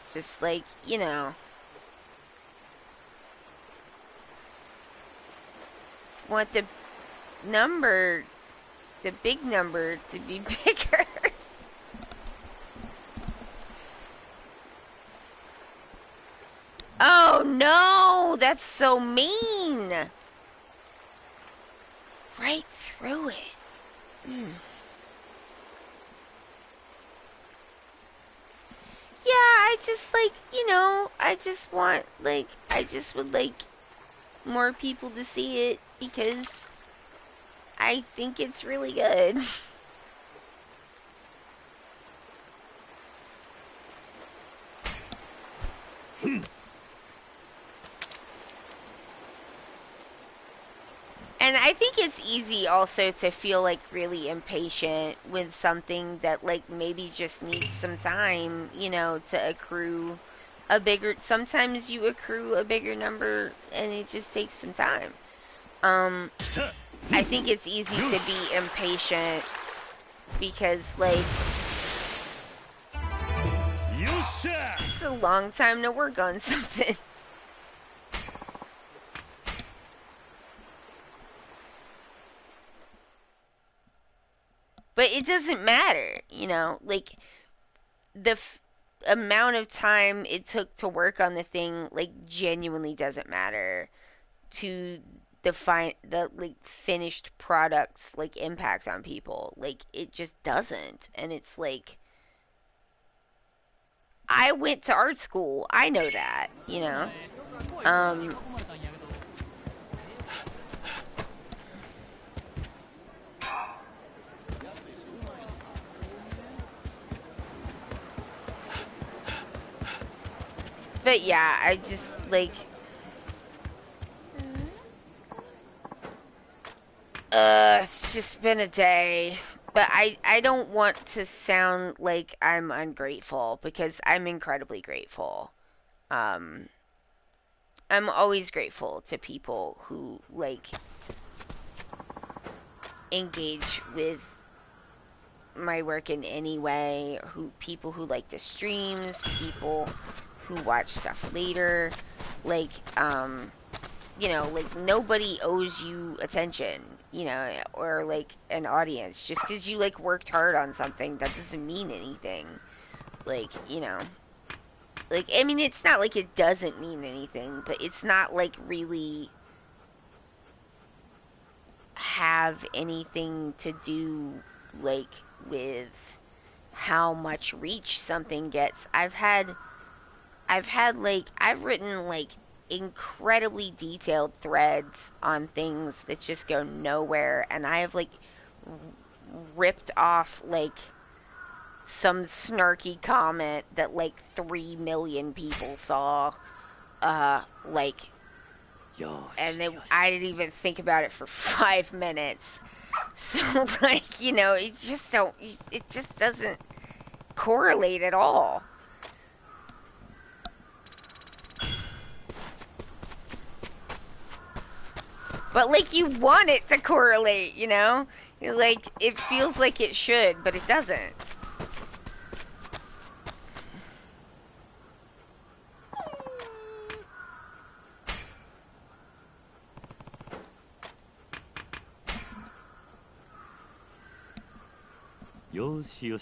It's just want the big number to be bigger. Oh no, that's so mean. Right through it. Yeah, I just I just want I just would like more people to see it because I think it's really good. And I think it's easy also to feel really impatient with something that maybe just needs some time, to accrue a bigger, sometimes you accrue a bigger number and it just takes some time. I think it's easy to be impatient because it's a long time to work on something. But it doesn't matter, the amount of time it took to work on the thing like genuinely doesn't matter to the like finished product's like impact on people. Like it just doesn't. And it's like I went to art school. I know that, you know. Um but yeah, I just like it's just been a day. But I don't want to sound like I'm ungrateful because I'm incredibly grateful. Um I'm always grateful to people who like engage with my work in any way, who people who like the streams, people who watch stuff later, like like nobody owes you attention, or like an audience just cuz you like worked hard on something that doesn't mean anything. Like, like I mean it's not like it doesn't mean anything, but it's not like really have anything to do like with how much reach something gets. I've written like incredibly detailed threads on things that just go nowhere, and I have like ripped off like some snarky comment that like 3 million people saw, like, and then I didn't even think about it for 5 minutes. So like, it just doesn't correlate at all. But like you want it to correlate, Like it feels like it should, but it doesn't. Yoshi.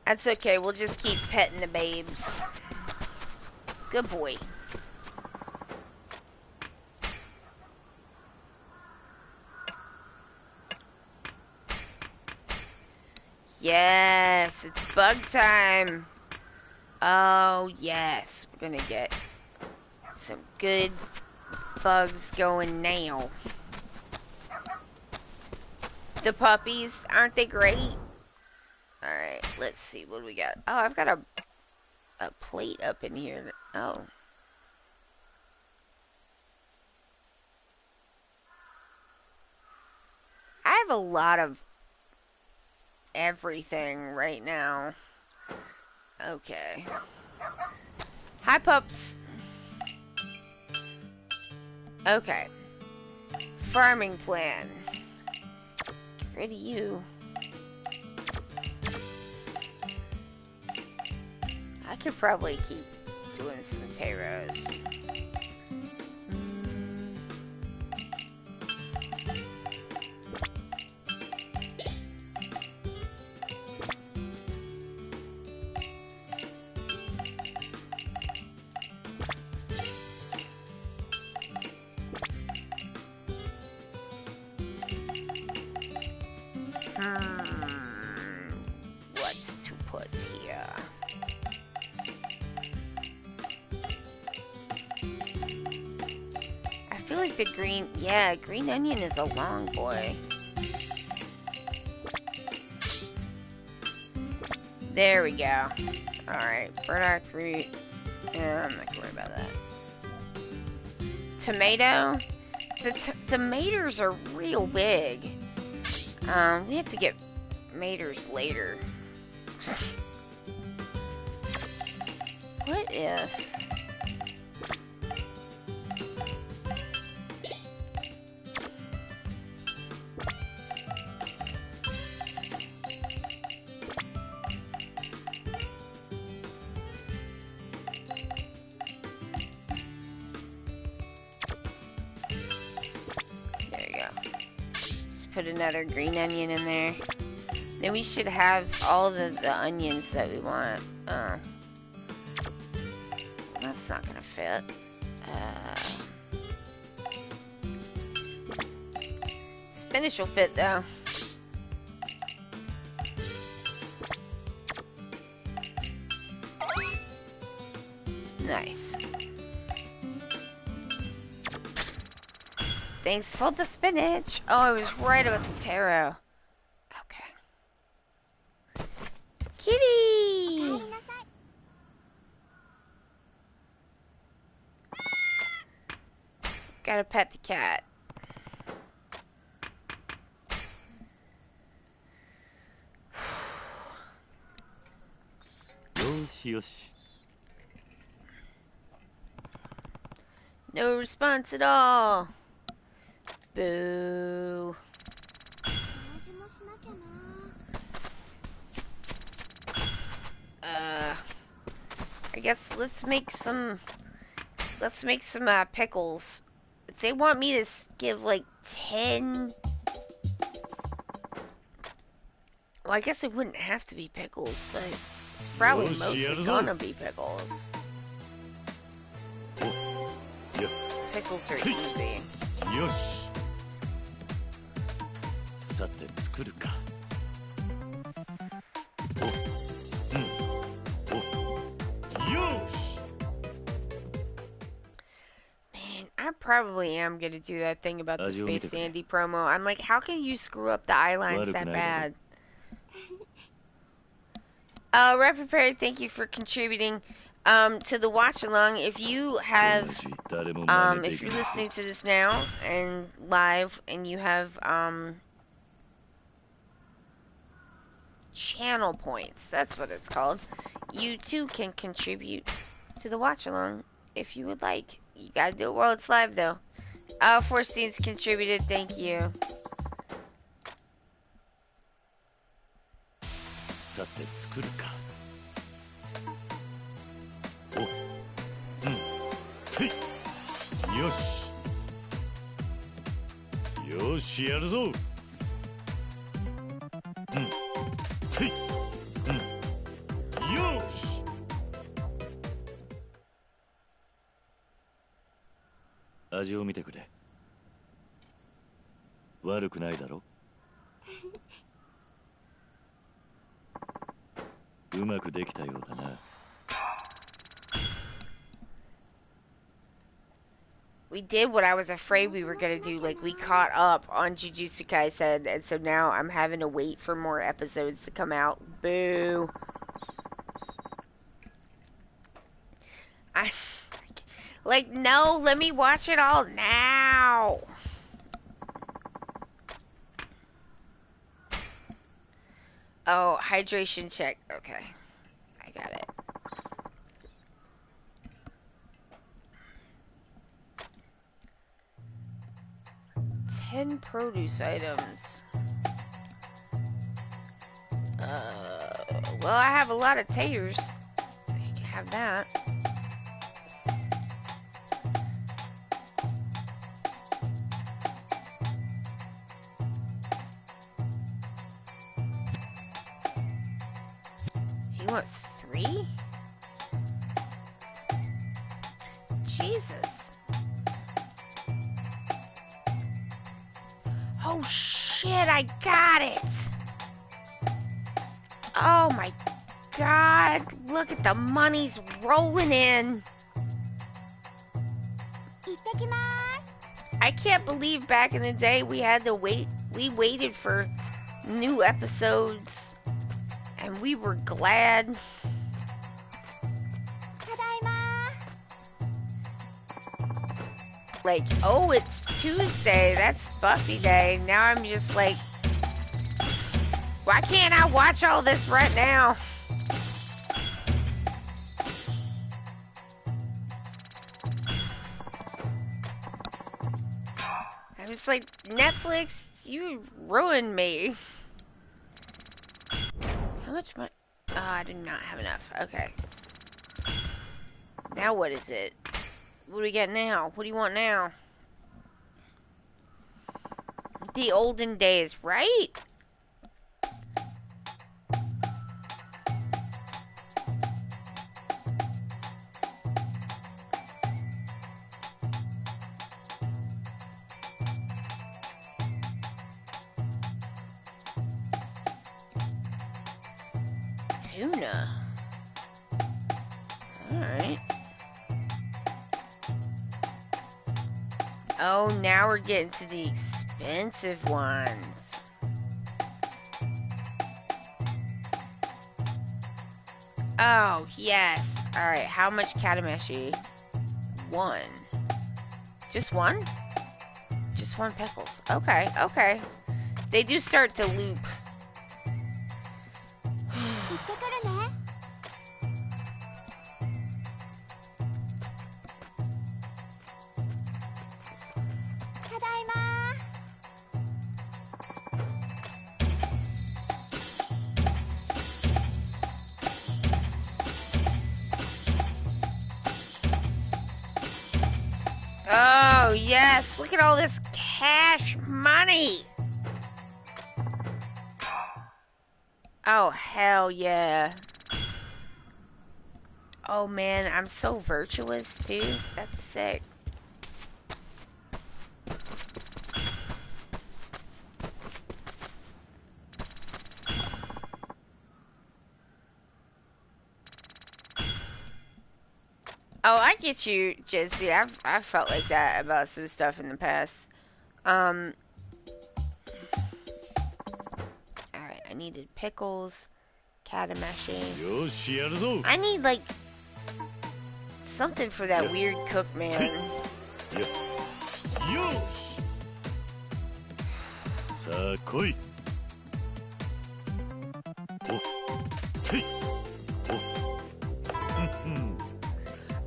That's okay, we'll just keep petting the babes. Good boy. Yes, it's bug time. Oh, yes. We're gonna get some good bugs going now. The puppies, aren't they great? Alright, let's see. What do we got? Oh, I've got a plate up in here. Oh. I have a lot of everything right now. Okay. Hi, pups. Okay. Farming plan. Get rid of you. I could probably keep doing some potatoes. What to put here? I feel like the green onion is a long boy. There we go. Alright, burdock root. I'm not gonna worry about that. Tomato. The tomatoes are real big. We have to get maters later. What if... There you go. Just put another green onion in there. Then we should have all the onions that we want. That's not gonna fit. Spinach will fit though. Nice. Thanks for the spinach. Oh, I was right about the taro. Okay. Kitty! Gotta pet the cat. No response at all. Boo. I guess let's make some pickles. If they want me to give like 10, well, I guess it wouldn't have to be pickles, but it's probably mostly gonna be pickles. Pickles are easy. Yosh. さて作るか。Yosh. Man, I probably am gonna do that thing about the Space Dandy promo. I'm like, how can you screw up the eye lines that bad? Red Prepared, thank you for contributing to the watch along. If you have if you're listening to this now and live and you have channel points, that's what it's called, you too can contribute to the watch along if you would like. You gotta do it while it's live though. Forstein's contributed, thank you. さて作るか。よし。よしやるぞ。よし。味を見てくれ。悪くないだろ。うまくできたようだな。We did what I was afraid we were gonna do. Like, we caught up on Jujutsu Kaisen, and so now I'm having to wait for more episodes to come out. Boo. Like, no, let me watch it all now. Oh, hydration check. Okay. I got it. Ten produce items. Well, I have a lot of taters. You can have that. He wants 3? Jesus. Oh shit, I got it! Oh my god, look at the money's rolling in. I can't believe back in the day we had to wait. We waited for new episodes and we were glad. Like, oh, it's Tuesday, that's Buffy Day. Now I'm just like, why can't I watch all this right now? I was like, Netflix, you ruined me. How much money? Oh, I do not have enough. Okay. Now what is it? What do we get now? What do you want now? The olden days, right? Tuna. Alright. Oh, now we're getting to the expensive ones. Oh, yes. Alright, how much katameshi? One. Just one? Just one pickles. Okay, okay. They do start to loop. Oh, yes. Look at all this cash money. Oh, hell yeah. Oh, man. I'm so virtuous, too. That's sick. Oh, I get you, Jizzy. I've felt like that about some stuff in the past. Alright, I needed pickles, katameshi. I need, like, something for that weird cook, man.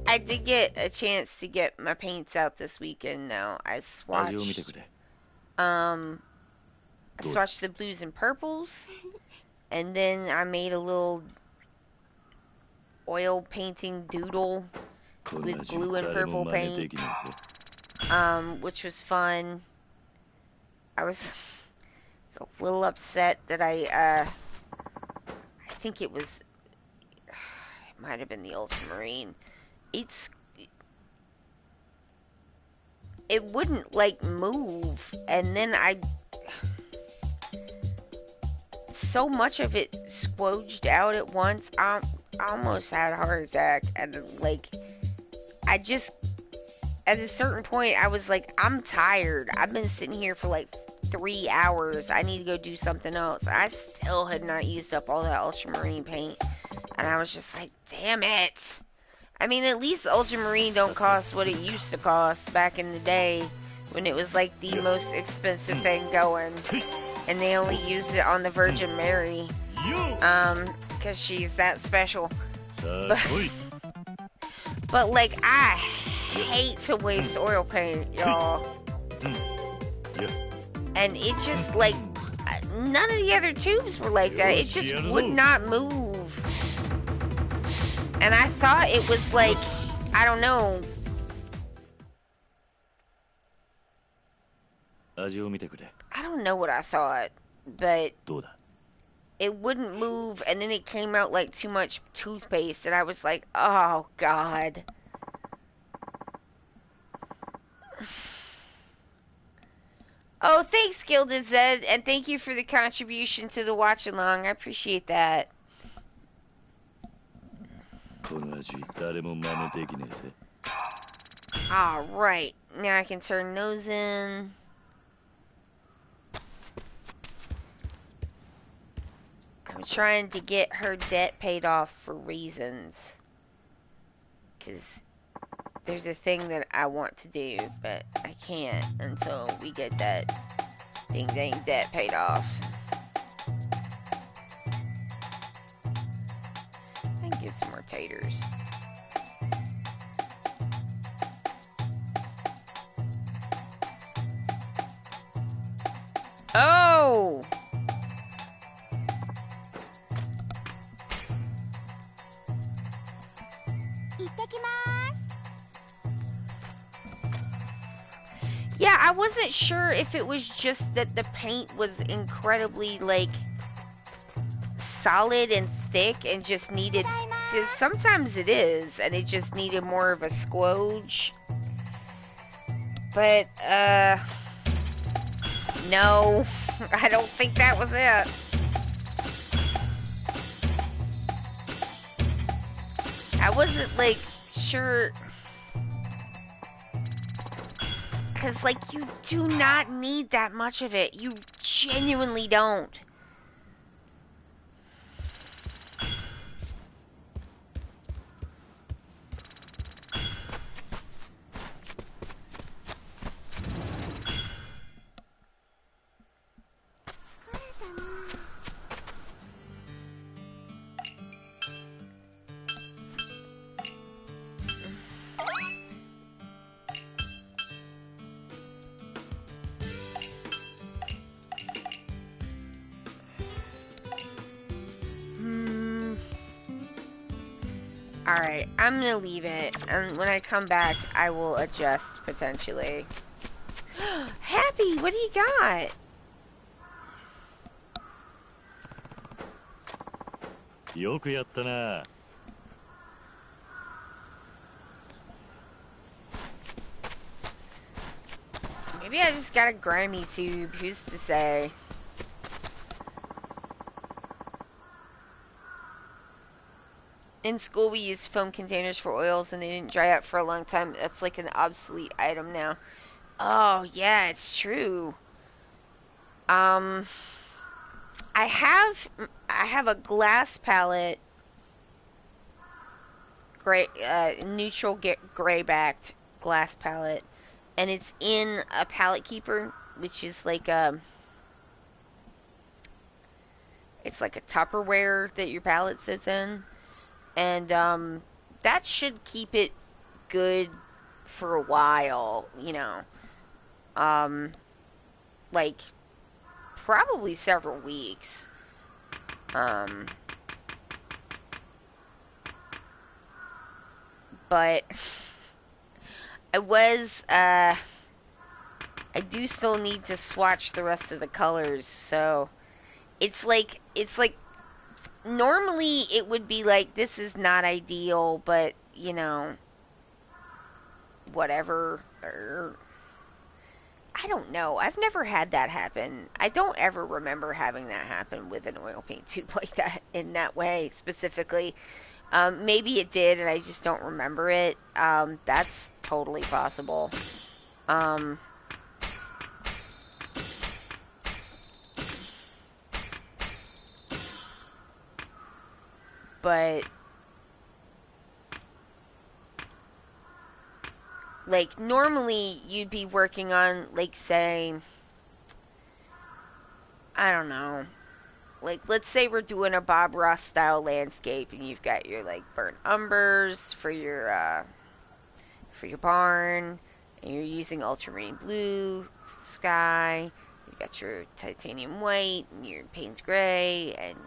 I did get a chance to get my paints out this weekend, though. I swatched the blues and purples, and then I made a little oil painting doodle with blue and purple paint, which was fun. I was a little upset that I think it might have been the ultramarine. It wouldn't, like, move, and then so much of it squelched out at once. I almost had a heart attack, and, like, at a certain point, I was like, I'm tired. I've been sitting here for, like, 3 hours. I need to go do something else. I still had not used up all that ultramarine paint, and I was just like, damn it. I mean, at least ultramarine don't cost what it used to cost back in the day when it was like the most expensive thing going, and they only used it on the Virgin Mary, because she's that special. But like, I hate to waste oil paint, y'all. And it just, like, none of the other tubes were like that. It just would not move. And I thought it was like, I don't know. I don't know what I thought, but it wouldn't move, and then it came out like too much toothpaste, and I was like, oh god. Oh, thanks, Gilded Zed, and thank you for the contribution to the watch along. I appreciate that. Alright, now I can turn those in. I'm trying to get her debt paid off for reasons. Because there's a thing that I want to do, but I can't until we get that ding debt paid off. I can get some more taters. Oh! Yeah, I wasn't sure if it was just that the paint was incredibly, like, solid and thick and just needed... Sometimes it is, and it just needed more of a squoge. But, no, I don't think that was it. I wasn't like sure because like you do not need that much of it. You genuinely don't. Hmm. Alright, I'm gonna leave it, and when I come back, I will adjust potentially. Happy, what do you got? よくやったな。Maybe I just got a grimy tube, who's to say? In school, we used foam containers for oils, and they didn't dry out for a long time. That's like an obsolete item now. Oh, yeah, it's true. Um, I have a glass palette, gray, neutral gray backed glass palette, and it's in a palette keeper, which is like it's like a Tupperware that your palette sits in, and that should keep it good for a while, um, like probably several weeks. Um, but I was I do still need to swatch the rest of the colors, so it's like normally it would be like this is not ideal, but whatever. Or I don't know. I've never had that happen. I don't ever remember having that happen with an oil paint tube like that in that way specifically. Maybe it did, and I just don't remember it. That's totally possible. Um, but like normally you'd be working on like say I don't know. Like let's say we're doing a Bob Ross style landscape and you've got your like burnt umbers for your barn and you're using ultramarine blue sky. You've got your titanium white and your Payne's gray and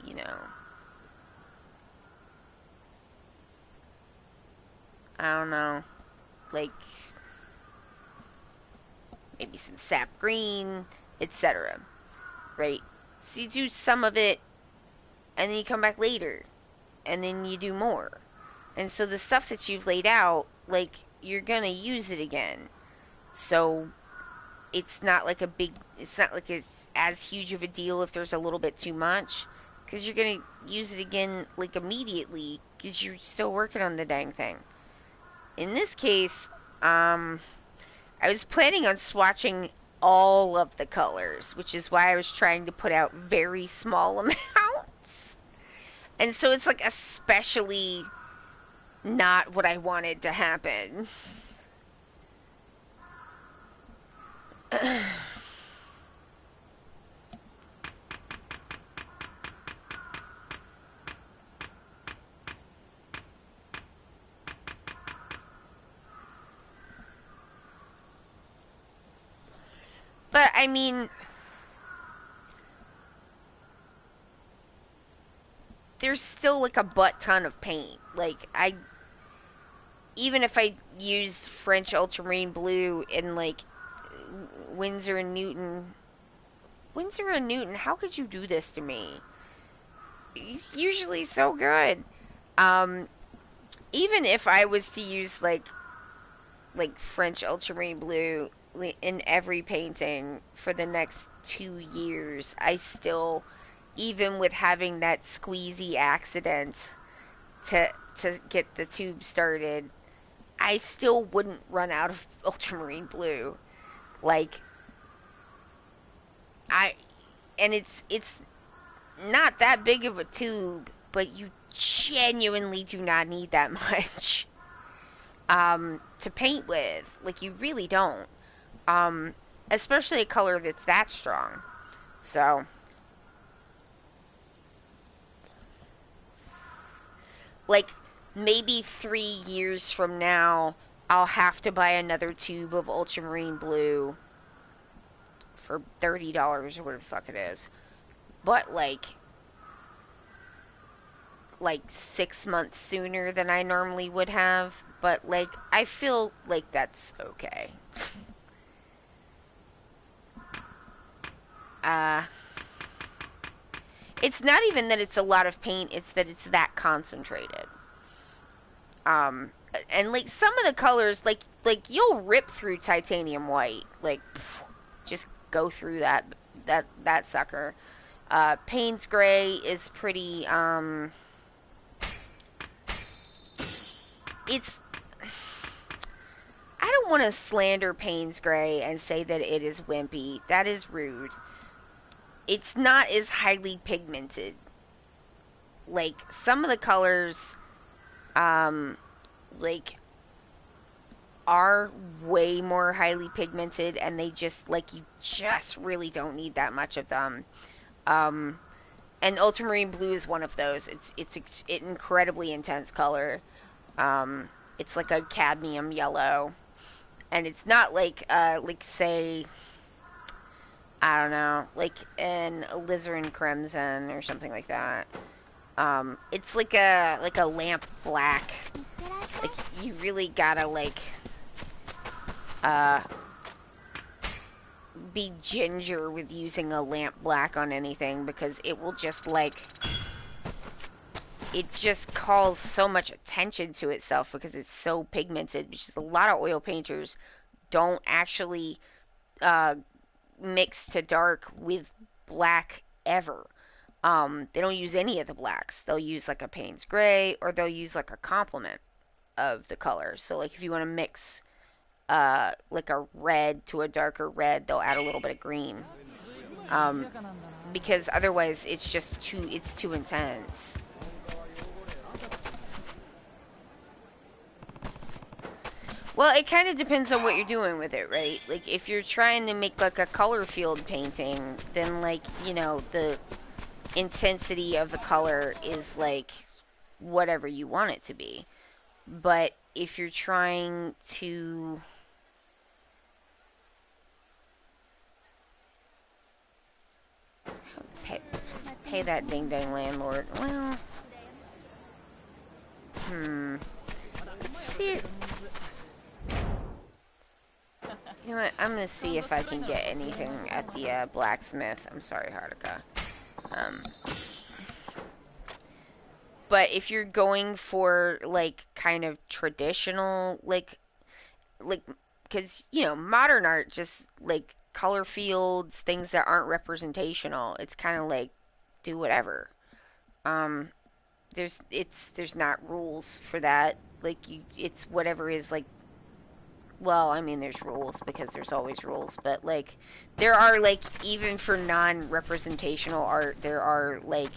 you know I don't know, like maybe some sap green, etc. Right? So you do some of it and then you come back later and then you do more. And so the stuff that you've laid out, like you're going to use it again. So it's not like it's as huge of a deal if there's a little bit too much because you're going to use it again like immediately because you're still working on the dang thing. In this case, I was planning on swatching all of the colors, which is why I was trying to put out very small amounts. And so it's like especially not what I wanted to happen. But I mean, there's still like a butt ton of paint. Like I even if I used French ultramarine blue in like Winsor and Newton. Winsor and Newton, how could you do this to me? Usually so good. Um, Even if I was to use like French ultramarine blue in every painting for the next 2 years, I still, even with having that squeezy accident to to get the tube started, I still wouldn't run out of ultramarine blue. Like I and it's not that big of a tube, but you genuinely do not need that much to paint with. Like you really don't. Um Especially a color that's that strong. So, like maybe 3 years from now, I'll have to buy another tube of ultramarine blue for $30 or whatever the fuck it is. But like 6 months sooner than I normally would have. But like I feel like that's okay. Uh it's not even that it's a lot of paint, it's that it's that concentrated. Um and like some of the colors like you'll rip through titanium white. Like just go through that sucker. Payne's gray is pretty it's I don't want to slander Payne's gray and say that it is wimpy. That is rude. It's not as highly pigmented. Like some of the colors um like are way more highly pigmented, and they just like you just really don't need that much of them. Um and ultramarine blue is one of those. It's incredibly intense color. It's like a cadmium yellow, and it's not like say I don't know, like an alizarin crimson or something like that. It's like a lamp black. Like you really gotta uh be ginger with using a lamp black on anything, because it will just it just calls so much attention to itself because it's so pigmented. Because a lot of oil painters don't actually uh, mix to dark with black ever. They don't use any of the blacks. They'll use like a Payne's gray, or they'll use like a complement of the color. So like if you want to mix like a red to a darker red, they'll add a little bit of green. Um, because otherwise it's too intense. Well, it kind of depends on what you're doing with it, right? Like, if you're trying to make, like, a color field painting, then, like, you know, the intensity of the color is, like, whatever you want it to be. But if you're trying to... pay that ding-dang landlord. Well... See, you know what? I'm gonna see if I can get anything at the blacksmith. I'm sorry, Hardica. But if you're going for like kind of traditional, because you know modern art just like color fields, things that aren't representational. It's kind of like do whatever. Um, there's not rules for that. Like it's whatever is like. Well, I mean, there's rules because there's always rules, but like, there are like even for non-representational art, there are like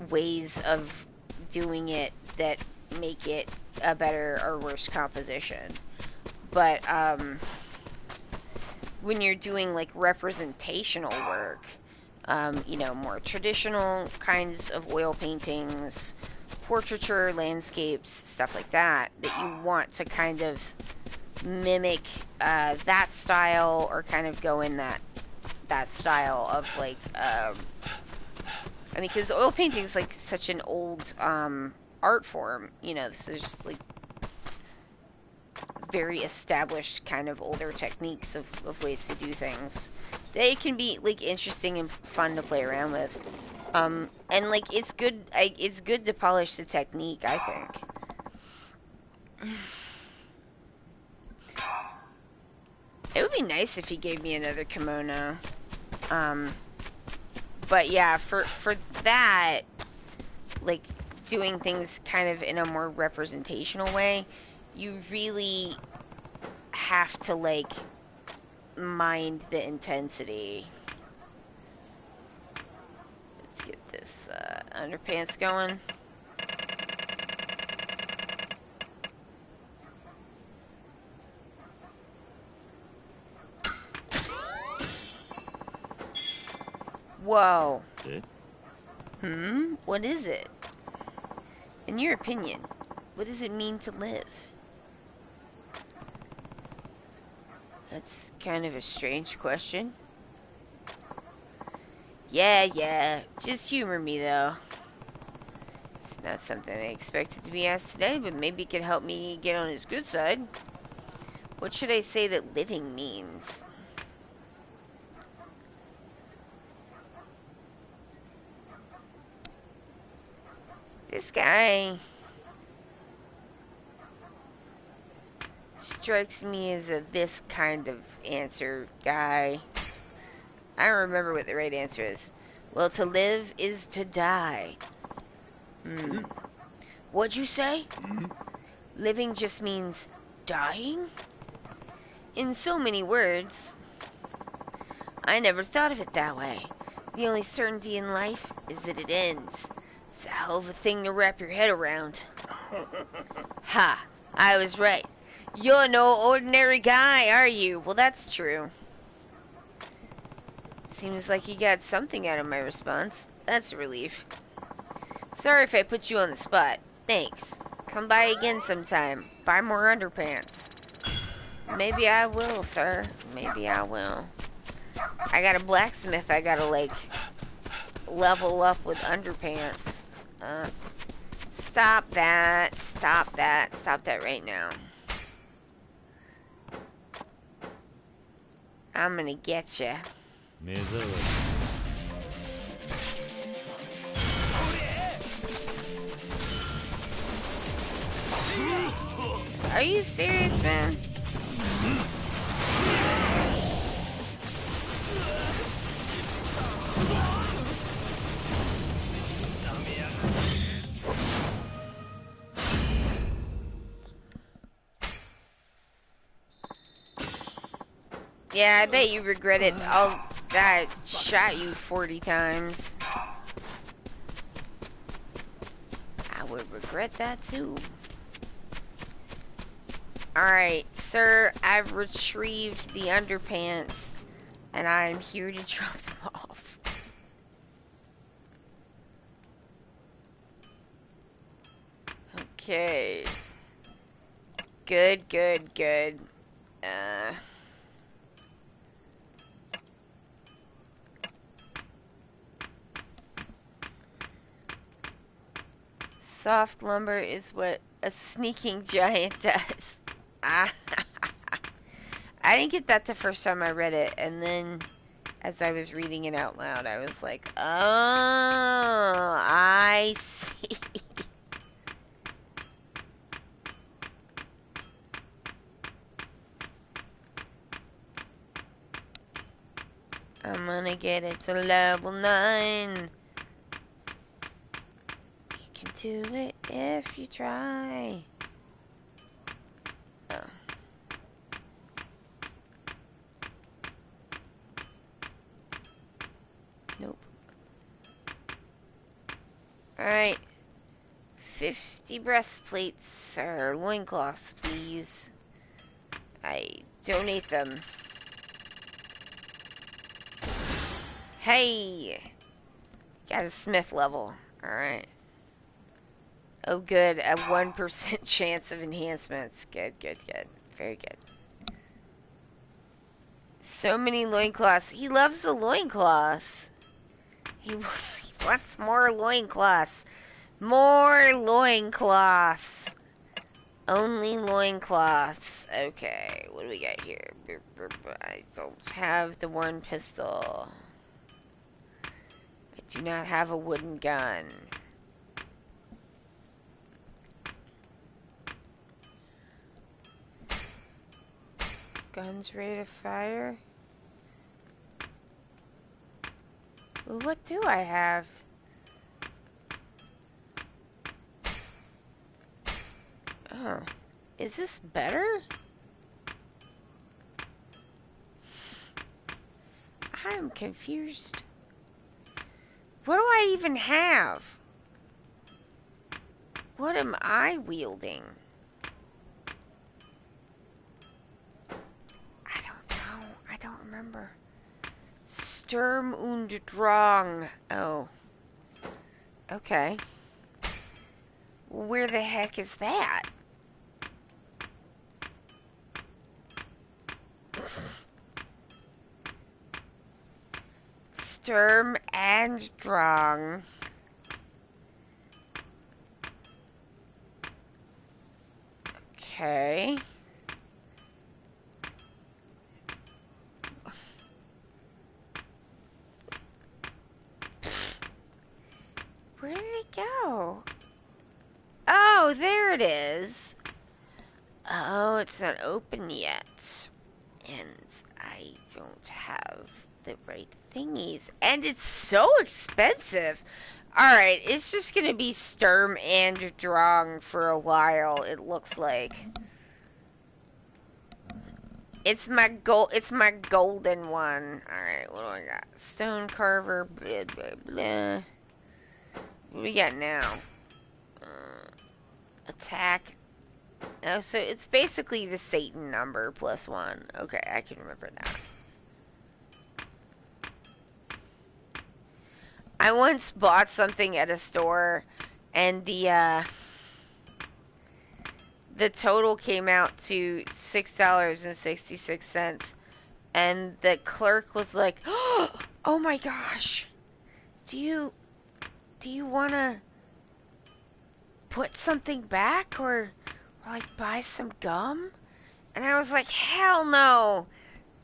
ways of doing it that make it a better or worse composition. But when you're doing like representational work, you know, more traditional kinds of oil paintings, portraiture, landscapes, stuff like that, that you want to kind of mimic that style, or kind of go in that style of like I mean, because oil painting is like such an old art form, you know, so there's like very established kind of older techniques of ways to do things. They can be like interesting and fun to play around with. And like it's good to polish the technique, I think. It would be nice if he gave me another kimono. But yeah, for that, like doing things kind of in a more representational way, you really have to, like, mind the intensity. Let's get this underpants going. Whoa. What is it? In your opinion, what does it mean to live? That's kind of a strange question. Yeah, just humor me though. It's not something I expected to be asked today, but maybe it could help me get on his good side. What should I say that living means? This guy strikes me as a this kind of answer guy. I don't remember what the right answer is. Well, to live is to die. What'd you say? Living just means dying? In so many words. I never thought of it that way. The only certainty in life is that it ends. It's a hell of a thing to wrap your head around. Ha! I was right. You're no ordinary guy, are you? Well, that's true. Seems like you got something out of my response. That's a relief. Sorry if I put you on the spot. Thanks. Come by again sometime. Buy more underpants. Maybe I will, sir. Maybe I will. I got a blacksmith I gotta, like, level up with underpants. Stop that. Stop that. Stop that right now. I'm gonna get ya. Are you serious, man? Yeah, I bet you regret it. I shot you 40 times. I would regret that too. Alright, sir, I've retrieved the underpants, and I'm here to drop them off. Okay. Good. Soft lumber is what a sneaking giant does. I didn't get that the first time I read it, and then as I was reading it out loud, I was like, oh, I see. I'm gonna get it to level 9. You can do it if you try. Oh. Nope. Alright. 50 breastplates, or loincloths, please. I donate them. Hey! Got a smith level. Alright. Oh, good. A 1% chance of enhancements. Good. Very good. So many loincloths. He loves the loincloths. He wants more loincloths. More loincloths. Only loincloths. Okay, what do we got here? I don't have the one pistol. I do not have a wooden gun. Guns ready to fire? Well, what do I have? Oh. Is this better? I'm confused. What do I even have? What am I wielding? I don't know. I don't remember. Sturm und Drang. Oh. Okay. Where the heck is that? Sturm and Drang. Okay. Where did it go? Oh, there it is. Oh, it's not open yet. And I don't have the right thingies. And it's so expensive. Alright, it's just gonna be Sturm and Drang for a while, it looks like. It's my golden one. Alright, what do I got? Stone Carver, blah blah blah. What do we got now? Attack. Oh, so it's basically the Satan number plus 1. Okay, I can remember that. I once bought something at a store, and the total came out to $6.66, and the clerk was like, "Oh my gosh, do you want to put something back or like buy some gum?" And I was like, "Hell no,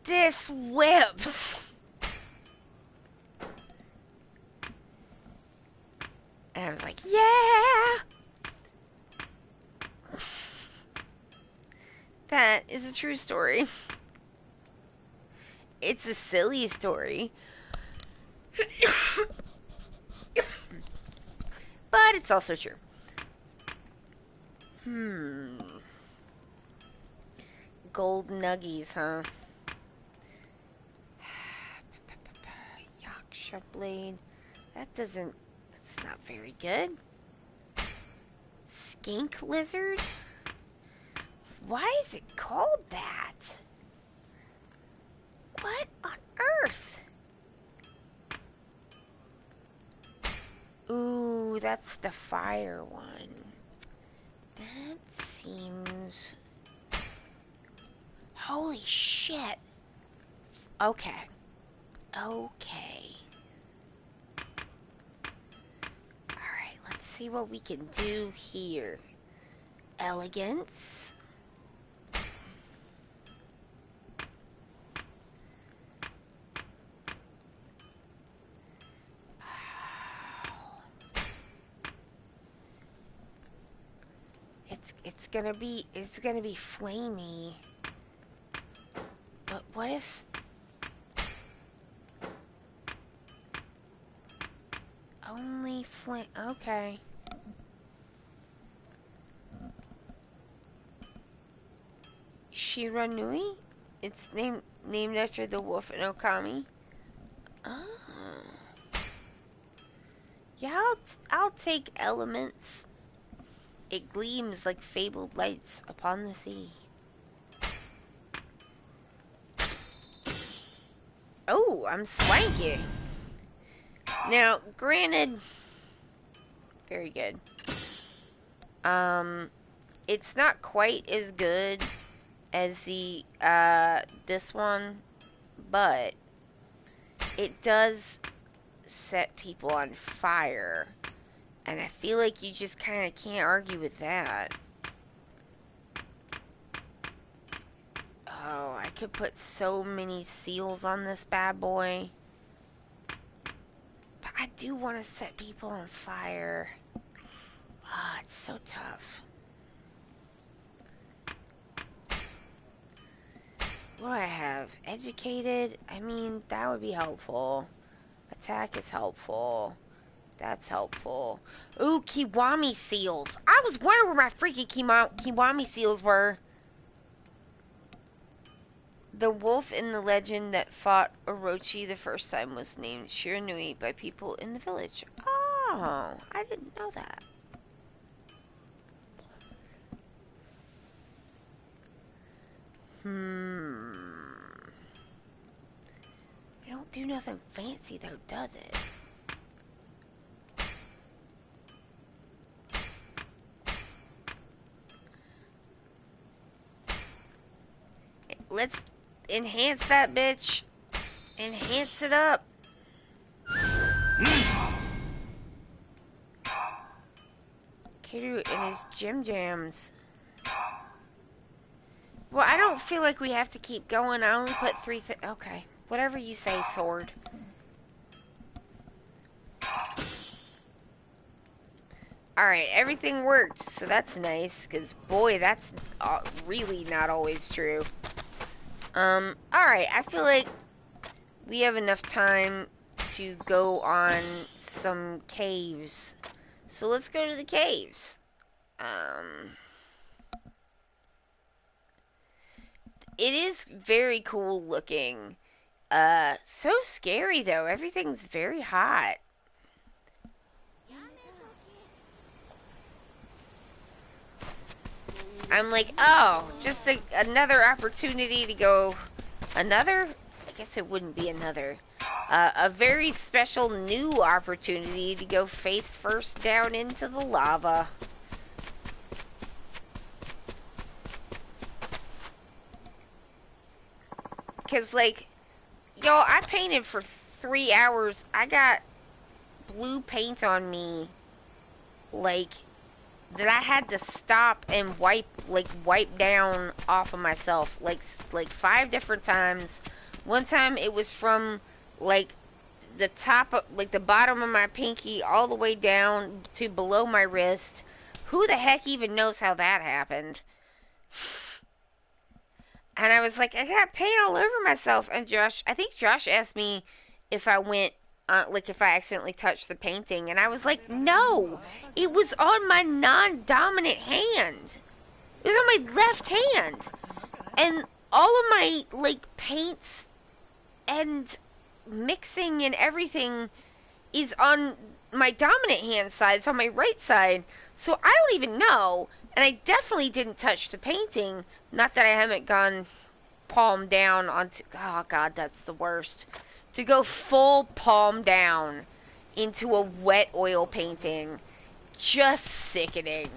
this whips." And I was like, "Yeah." That is a true story. It's a silly story. But it's also true. Gold nuggies, huh? Yaksha blade. That doesn't... It's not very good. Skink lizard? Why is it called that? What on earth? Ooh, that's the fire one. That seems... Holy shit. Okay. Okay. Alright, let's see what we can do here. Elegance. It's gonna be flamey. But what if only flame? Okay. Shiranui? It's named after the wolf in Okami. Oh. Yeah, I'll take elements. It gleams like fabled lights upon the sea. Oh, I'm swanky. Now, granted, very good. It's not quite as good as the this one, but it does set people on fire, and I feel like you just kind of can't argue with that. Oh, I could put so many seals on this bad boy. But I do want to set people on fire. Ah, it's so tough. What do I have? Educated? I mean, that would be helpful. Attack is helpful. That's helpful. Ooh, Kiwami seals. I was wondering where my freaking Kiwami seals were. The wolf in the legend that fought Orochi the first time was named Shiranui by people in the village. Oh, I didn't know that. It don't do nothing fancy though, does it? Let's enhance that bitch. Enhance it up. Kiru and his Jim Jams. Well, I don't feel like we have to keep going. I only put 3 okay. Whatever you say, sword. Alright, everything worked, so that's nice, because, boy, that's really not always true. Alright, I feel like we have enough time to go on some caves. So let's go to the caves. It is very cool looking. So scary, though. Everything's very hot. I'm like, oh, just another opportunity to go. Another? I guess it wouldn't be another. A very special new opportunity to go face first down into the lava. Because, like, yo, I painted for 3 hours. I got blue paint on me, like, that I had to stop and wipe down off of myself, like 5 different times. One time it was from, like, the top of, like, the bottom of my pinky all the way down to below my wrist. Who the heck even knows how that happened? And I was like, I got paint all over myself. And I think Josh asked me if I went, like, if I accidentally touched the painting. And I was like, no, it was on my non-dominant hand. It was on my left hand. And all of my, like, paints and mixing and everything is on my dominant hand side. It's on my right side. So I don't even know. And I definitely didn't touch the painting. Not that I haven't gone palm down onto... Oh, God, that's the worst. To go full palm down into a wet oil painting. Just sickening.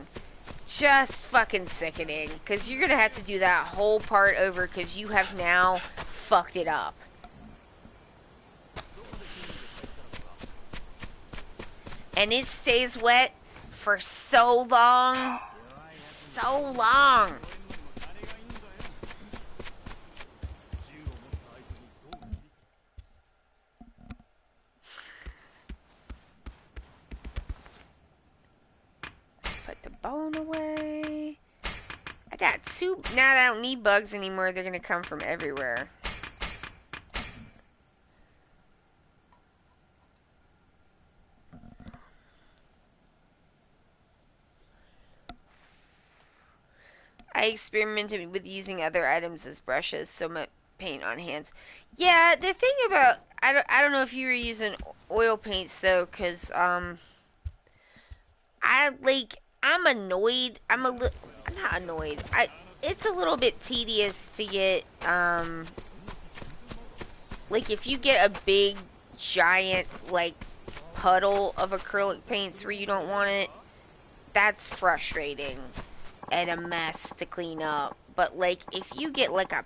Just fucking sickening. Because you're going to have to do that whole part over because you have now fucked it up. And it stays wet for so long. So long. Put the bone away. I got 2. Now I don't need bugs anymore. They're going to come from everywhere. I experimented with using other items as brushes, so much paint on hands. Yeah, the thing about... I don't know if you were using oil paints, though, because, I'm annoyed. I'm not annoyed. It's a little bit tedious to get, like, if you get a big, giant, like, puddle of acrylic paints where you don't want it, that's frustrating and a mess to clean up. But, like, if you get, like, a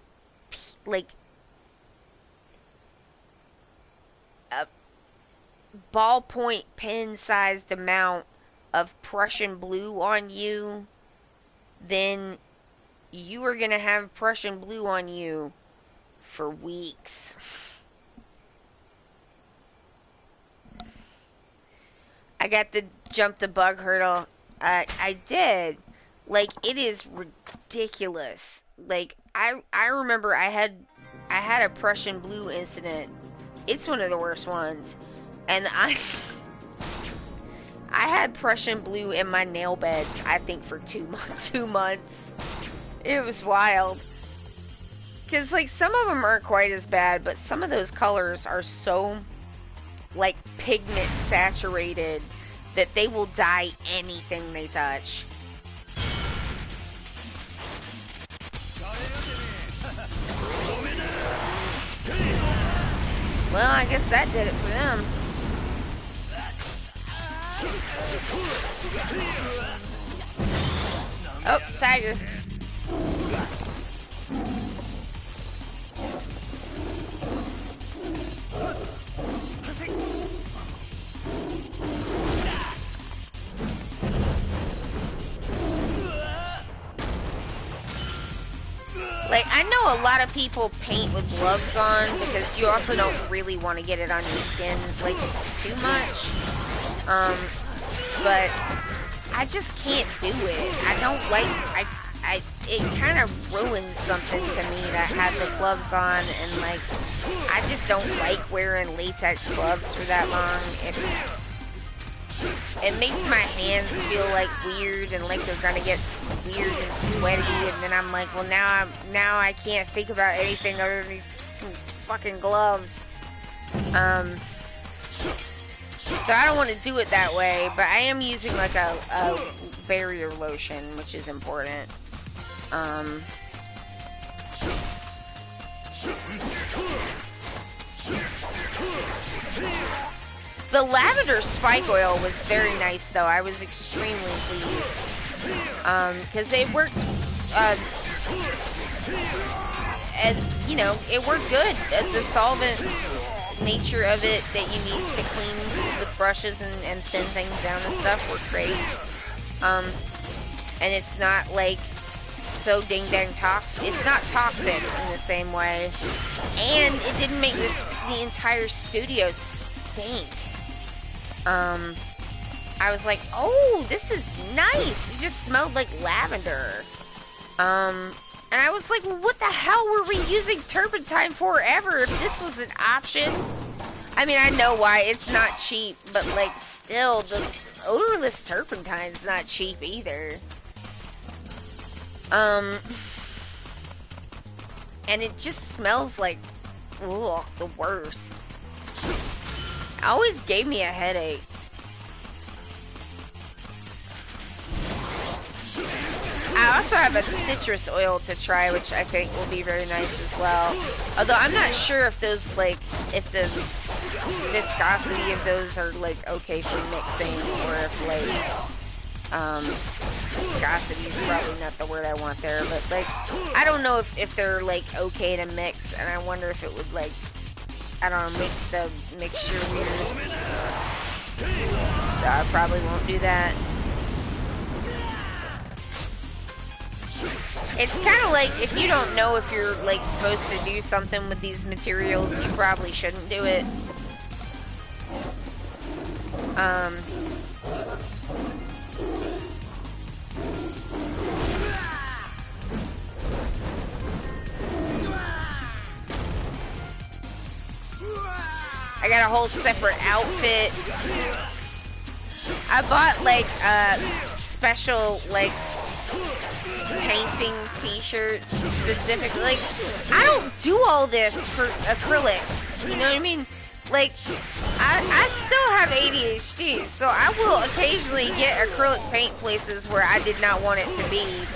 ballpoint pen-sized amount of Prussian blue on you, then you are gonna have Prussian blue on you for weeks. I got to jump the bug hurdle. I did. Like, it is ridiculous. Like, I remember I had a Prussian blue incident. It's one of the worst ones. And I had Prussian blue in my nail bed, I think, for 2 months. It was wild. Because, like, some of them aren't quite as bad, but some of those colors are so, like, pigment saturated that they will dye anything they touch. Well, I guess that did it for them. Oh, tiger. Like, I know a lot of people paint with gloves on because you also don't really want to get it on your skin, like, too much. But I just can't do it. I don't like, it kind of ruins something to me to have the gloves on, and, like, I just don't like wearing latex gloves for that long. It makes my hands feel, like, weird and like they're gonna get weird and sweaty, and then I'm like, well, now I can't think about anything other than these fucking gloves. So I don't want to do it that way, but I am using, like, a barrier lotion, which is important. The lavender spike oil was very nice, though. I was extremely pleased. Because it worked, as, you know, it worked good. The solvent nature of it that you need to clean with brushes and thin things down and stuff were great. And it's not, like, so ding-dang toxic. It's not toxic in the same way. And it didn't make the entire studio stink. I was like, oh, this is nice. It just smelled like lavender. And I was like, well, what the hell were we using turpentine for ever if this was an option? I mean, I know why. It's not cheap, but, like, still, the odorless turpentine's not cheap either. And it just smells like, ugh, the worst. It always gave me a headache. I also have a citrus oil to try, which I think will be very nice as well. Although I'm not sure if those, like, if the viscosity of those are, like, okay for mixing, or if, like, viscosity is probably not the word I want there, but, like, I don't know if they're, like, okay to mix, and I wonder if it would, like, I don't know, make the mixture weird. So I probably won't do that. It's kind of like, if you don't know if you're, like, supposed to do something with these materials, you probably shouldn't do it. I got a whole separate outfit. I bought, like, special, like, painting t-shirts specifically. Like, I don't do all this for acrylics, you know what I mean? Like, I still have ADHD, so I will occasionally get acrylic paint places where I did not want it to be.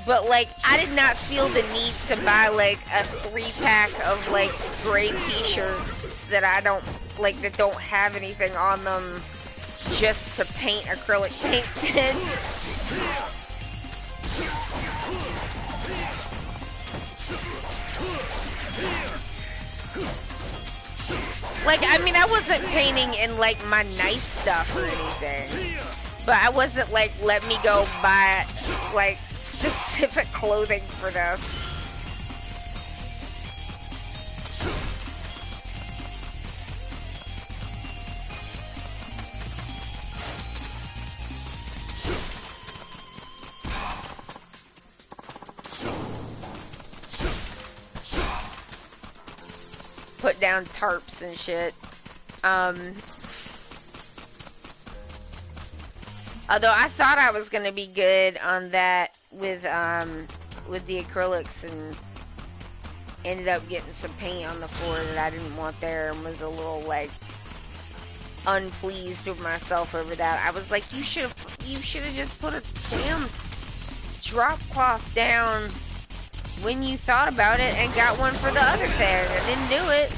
But, like, I did not feel the need to buy, like, a 3-pack of, like, gray t-shirts that I don't, like, that don't have anything on them just to paint acrylic paint in. Like, I mean, I wasn't painting in, like, my nice stuff or anything. But I wasn't like, let me go buy, like, specific clothing for this. Put down tarps and shit. Although I thought I was gonna be good on that with the acrylics, and ended up getting some paint on the floor that I didn't want there, and was a little like unpleased with myself over that. I was like, you should have just put a damn drop cloth down when you thought about it and got one for the other thing. I didn't do it.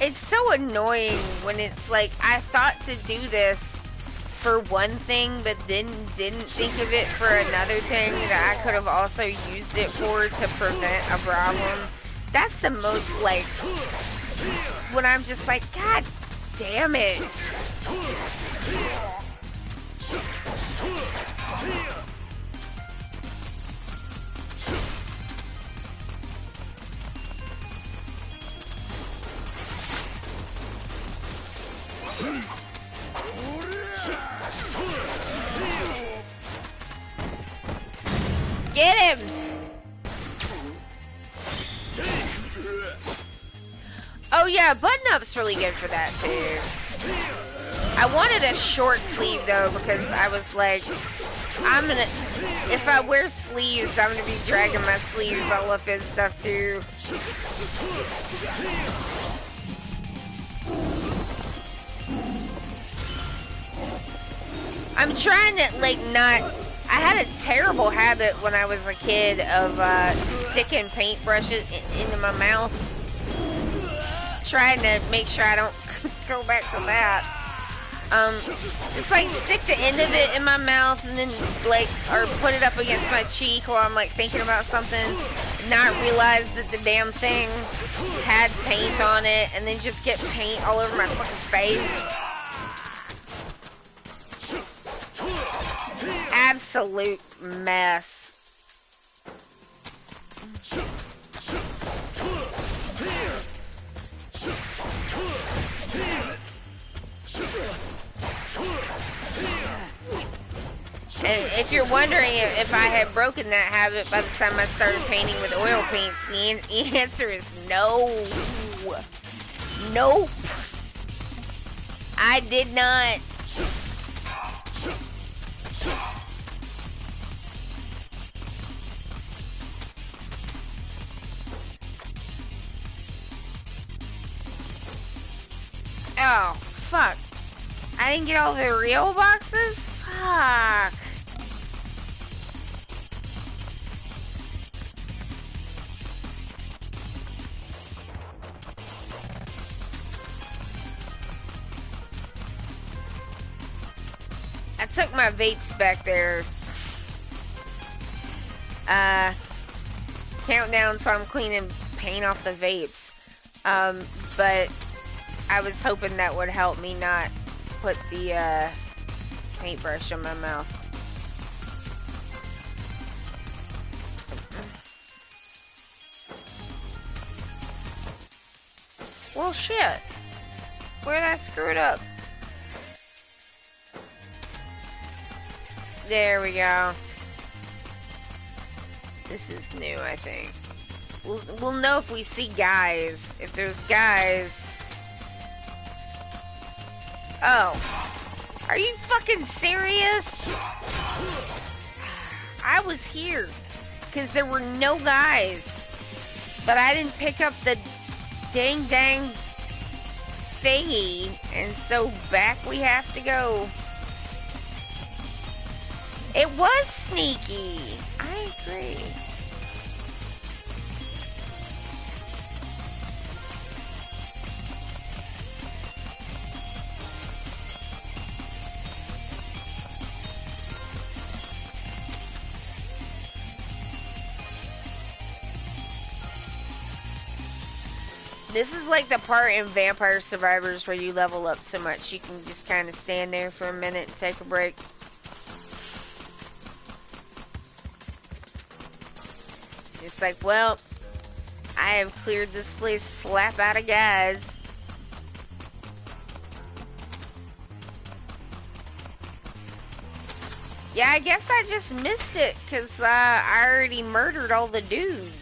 It's so annoying when it's like, I thought to do this for one thing, but then didn't think of it for another thing that I could have also used it for to prevent a problem. That's the most, like, when I'm just like, God damn it. Get him! Oh yeah, button-up's really good for that too. I wanted a short sleeve though, because I was like, if I wear sleeves, I'm gonna be dragging my sleeves all up and stuff too. I'm trying to, like, not... I had a terrible habit when I was a kid of sticking paintbrushes into my mouth. Trying to make sure I don't go back to that. Just, like, stick the end of it in my mouth and then, like, or put it up against my cheek while I'm, like, thinking about something. Not realize that the damn thing had paint on it, and then just get paint all over my fucking face. Absolute mess. And if you're wondering if I had broken that habit by the time I started painting with oil paints, the answer is no. Nope. I did not. Oh, fuck. I didn't get all the real boxes? Fuck. I took my vapes back there. Countdown, so I'm cleaning paint off the vapes. But I was hoping that would help me not put the paintbrush in my mouth. Well, shit. Where did I screw it up? There we go. This is new, I think. We'll know if we see guys. If there's guys. Oh. Are you fucking serious? I was here. Because there were no guys. But I didn't pick up the dang thingy. And so back we have to go. It was sneaky. I agree. This is like the part in Vampire Survivors where you level up so much you can just kind of stand there for a minute and take a break. It's like, well, I have cleared this place slap out of guys. Yeah, I guess I just missed it, because I already murdered all the dudes.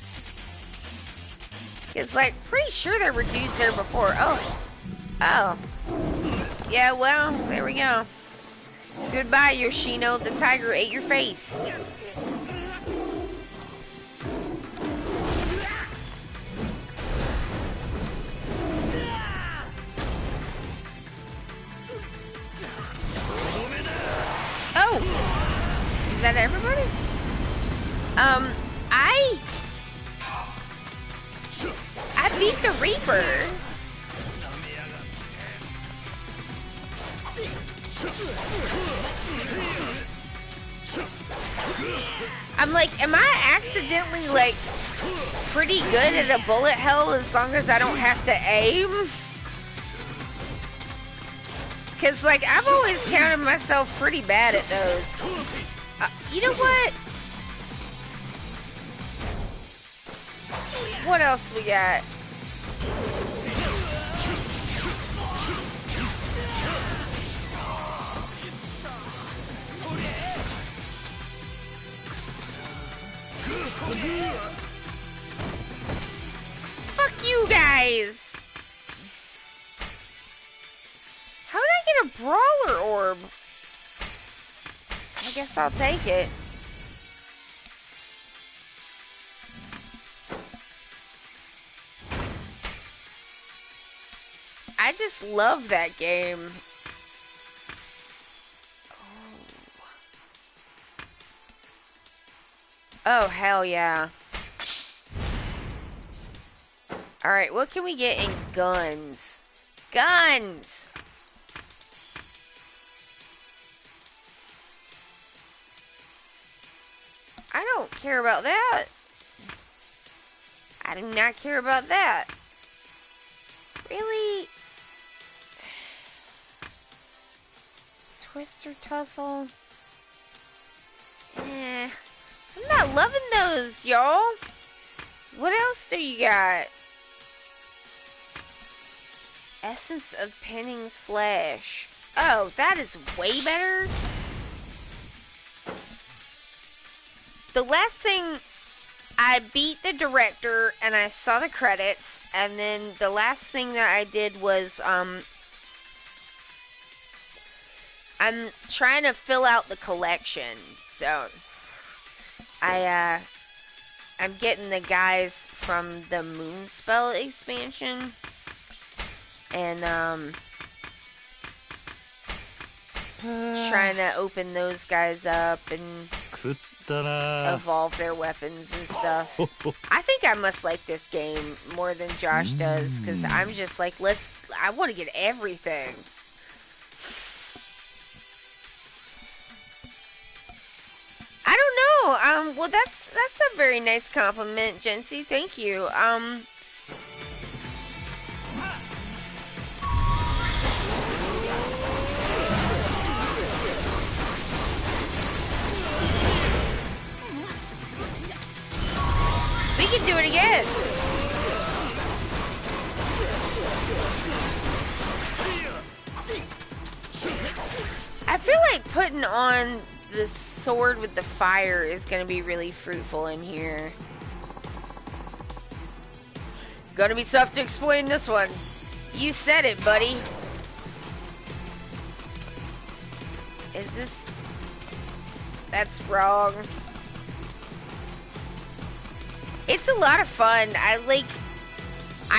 Because, like, pretty sure there were dudes there before. Oh. Oh. Yeah, well, there we go. Goodbye, Yoshino. The tiger ate your face. Oh! Is that everybody? I beat the Reaper. I'm like, am I accidentally, like, pretty good at a bullet hell as long as I don't have to aim? Because, like, I've always counted myself pretty bad at those. You know what? What else we got? Fuck you guys! How did I get a brawler orb? I guess I'll take it. I just love that game. Oh, hell yeah. Alright, what can we get in guns? Guns! I don't care about that. I do not care about that. Really? Twister Tussle? Eh. I'm not loving those, y'all. What else do you got? Essence of Pinning Slash. Oh, that is way better. The last thing, I beat the director and I saw the credits, and then the last thing that I did was, I'm trying to fill out the collection, so I'm getting the guys from the Moonspell expansion, and, trying to open those guys up and evolve their weapons and stuff. I think I must like this game more than Josh does, because I'm just like, I want to get everything. I don't know. Well, that's a very nice compliment, Jency. Thank you. We can do it again. I feel like putting on the sword with the fire is going to be really fruitful in here. Gonna be tough to explain this one. You said it, buddy. Is this... That's wrong. It's a lot of fun. I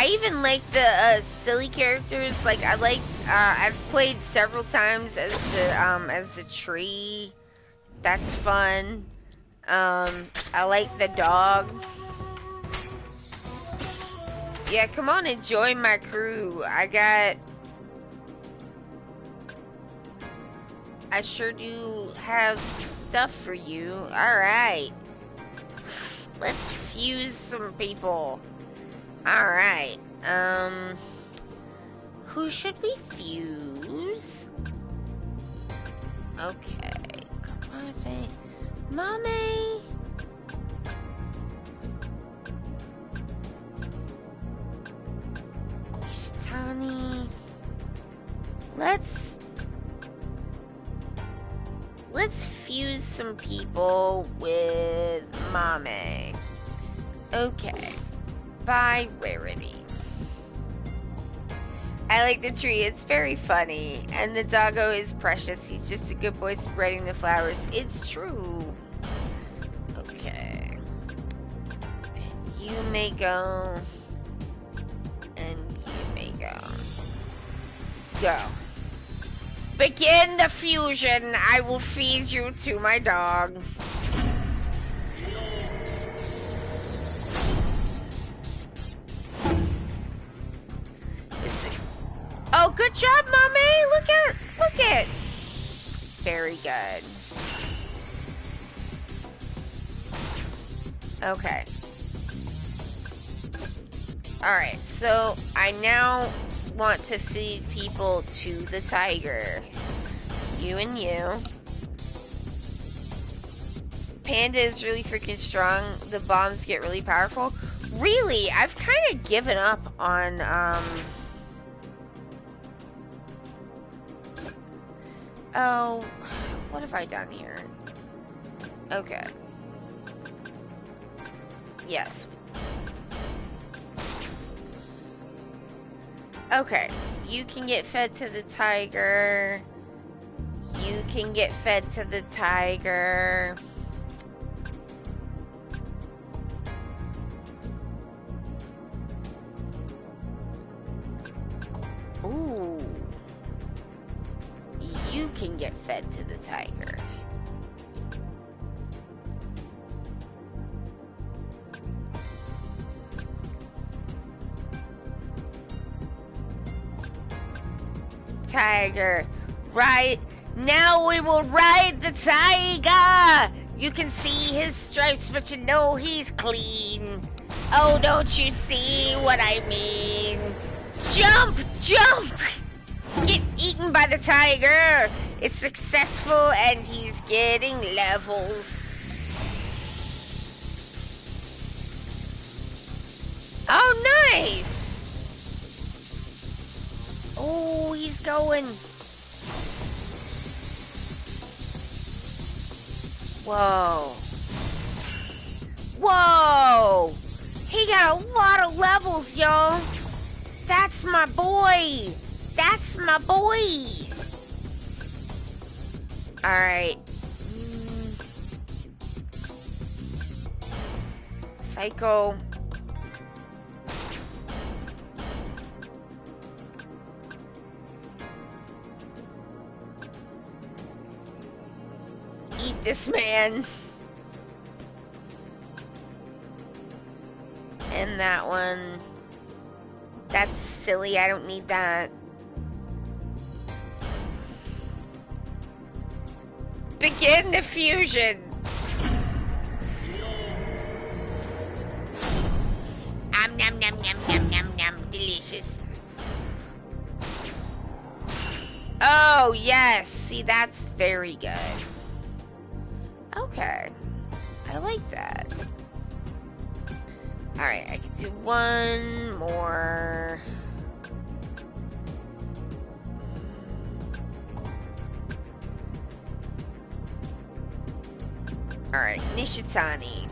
even like the silly characters. Like I've played several times as the tree. That's fun. I like the dog. Yeah, come on and join my crew. I sure do have stuff for you. Alright. Let's fuse some people. Alright. Who should we fuse? Okay. Come on, say, Mommy. Ishitani. Let's fuse some people with Mame. Okay. By Rarity. I like the tree. It's very funny. And the doggo is precious. He's just a good boy spreading the flowers. It's true. Okay. And you may go. And you may go. Go. Begin the fusion. I will feed you to my dog. Oh, good job, Mommy. Look at, look at. Very good. Okay. Alright, so I now want to feed people to the tiger. You and you. Panda is really freaking strong. The bombs get really powerful. Really, I've kind of given up on, oh, what have I done here? Okay. Yes. Okay, you can get fed to the tiger. You can get fed to the tiger. Ooh. You can get fed to the tiger. Tiger. Right. Now we will ride the tiger. You can see his stripes, but you know he's clean. Oh, don't you see what I mean? Jump! Jump! Get eaten by the tiger. It's successful and he's getting levels. Oh, nice! Oh, he's going. Whoa. Whoa! He got a lot of levels, y'all. That's my boy. That's my boy. Alright. Psycho. Eat this man. And that one. That's silly. I don't need that. Begin the fusion. Nom nom nom nom nom nom. Delicious. Oh, yes. See, that's very good. Okay. I like that. Alright, I can do one more. Alright, Nishitani.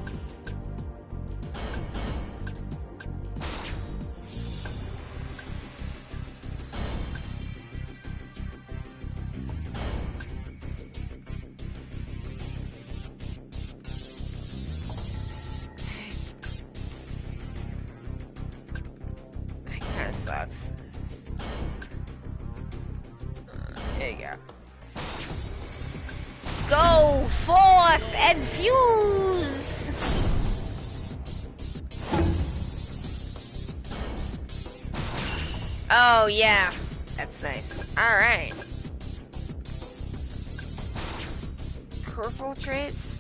Sucks. There you go. Go forth and fuse! Oh, yeah. That's nice. Alright. Purple traits.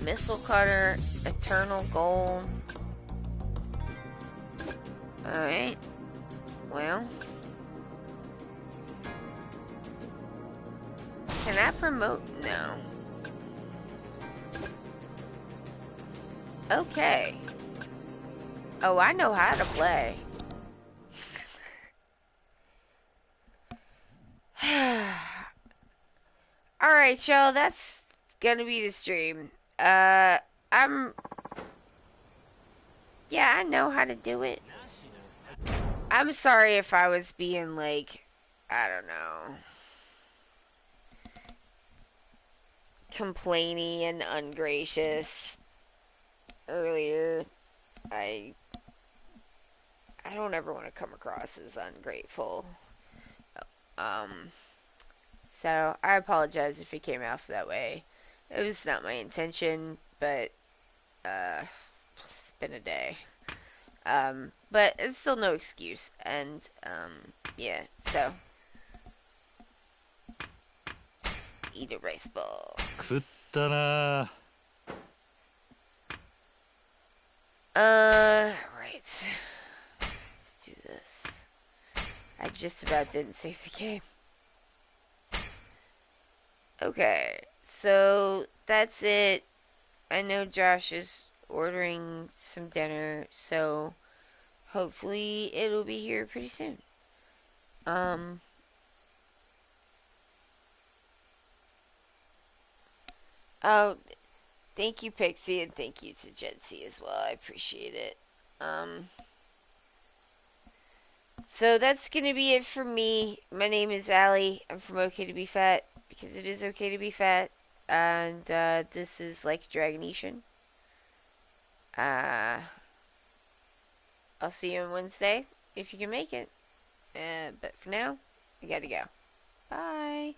Missile cutter. Eternal gold. Alright. Well. Can I promote? No. Okay. Oh, I know how to play. Alright, y'all. That's gonna be the stream. I'm. Yeah, I know how to do it. I'm sorry if I was being like, I don't know, complainy and ungracious earlier. I I don't ever want to come across as ungrateful. Um, so I apologize if it came off that way. It was not my intention, but it's been a day. But it's still no excuse, and yeah. So eat a rice ball. 食ったな。Right. Let's do this. I just about didn't save the game. Okay, so that's it. I know Josh is ordering some dinner, so hopefully it'll be here pretty soon. Um, oh, thank you, Pixie, and thank you to Jency as well. I appreciate it. Um, so that's gonna be it for me. My name is Allie. I'm from Ok2BeFat because it is okay to be fat, and this is like Dragon Ishin. Uh, I'll see you on Wednesday if you can make it. But for now, I gotta go. Bye.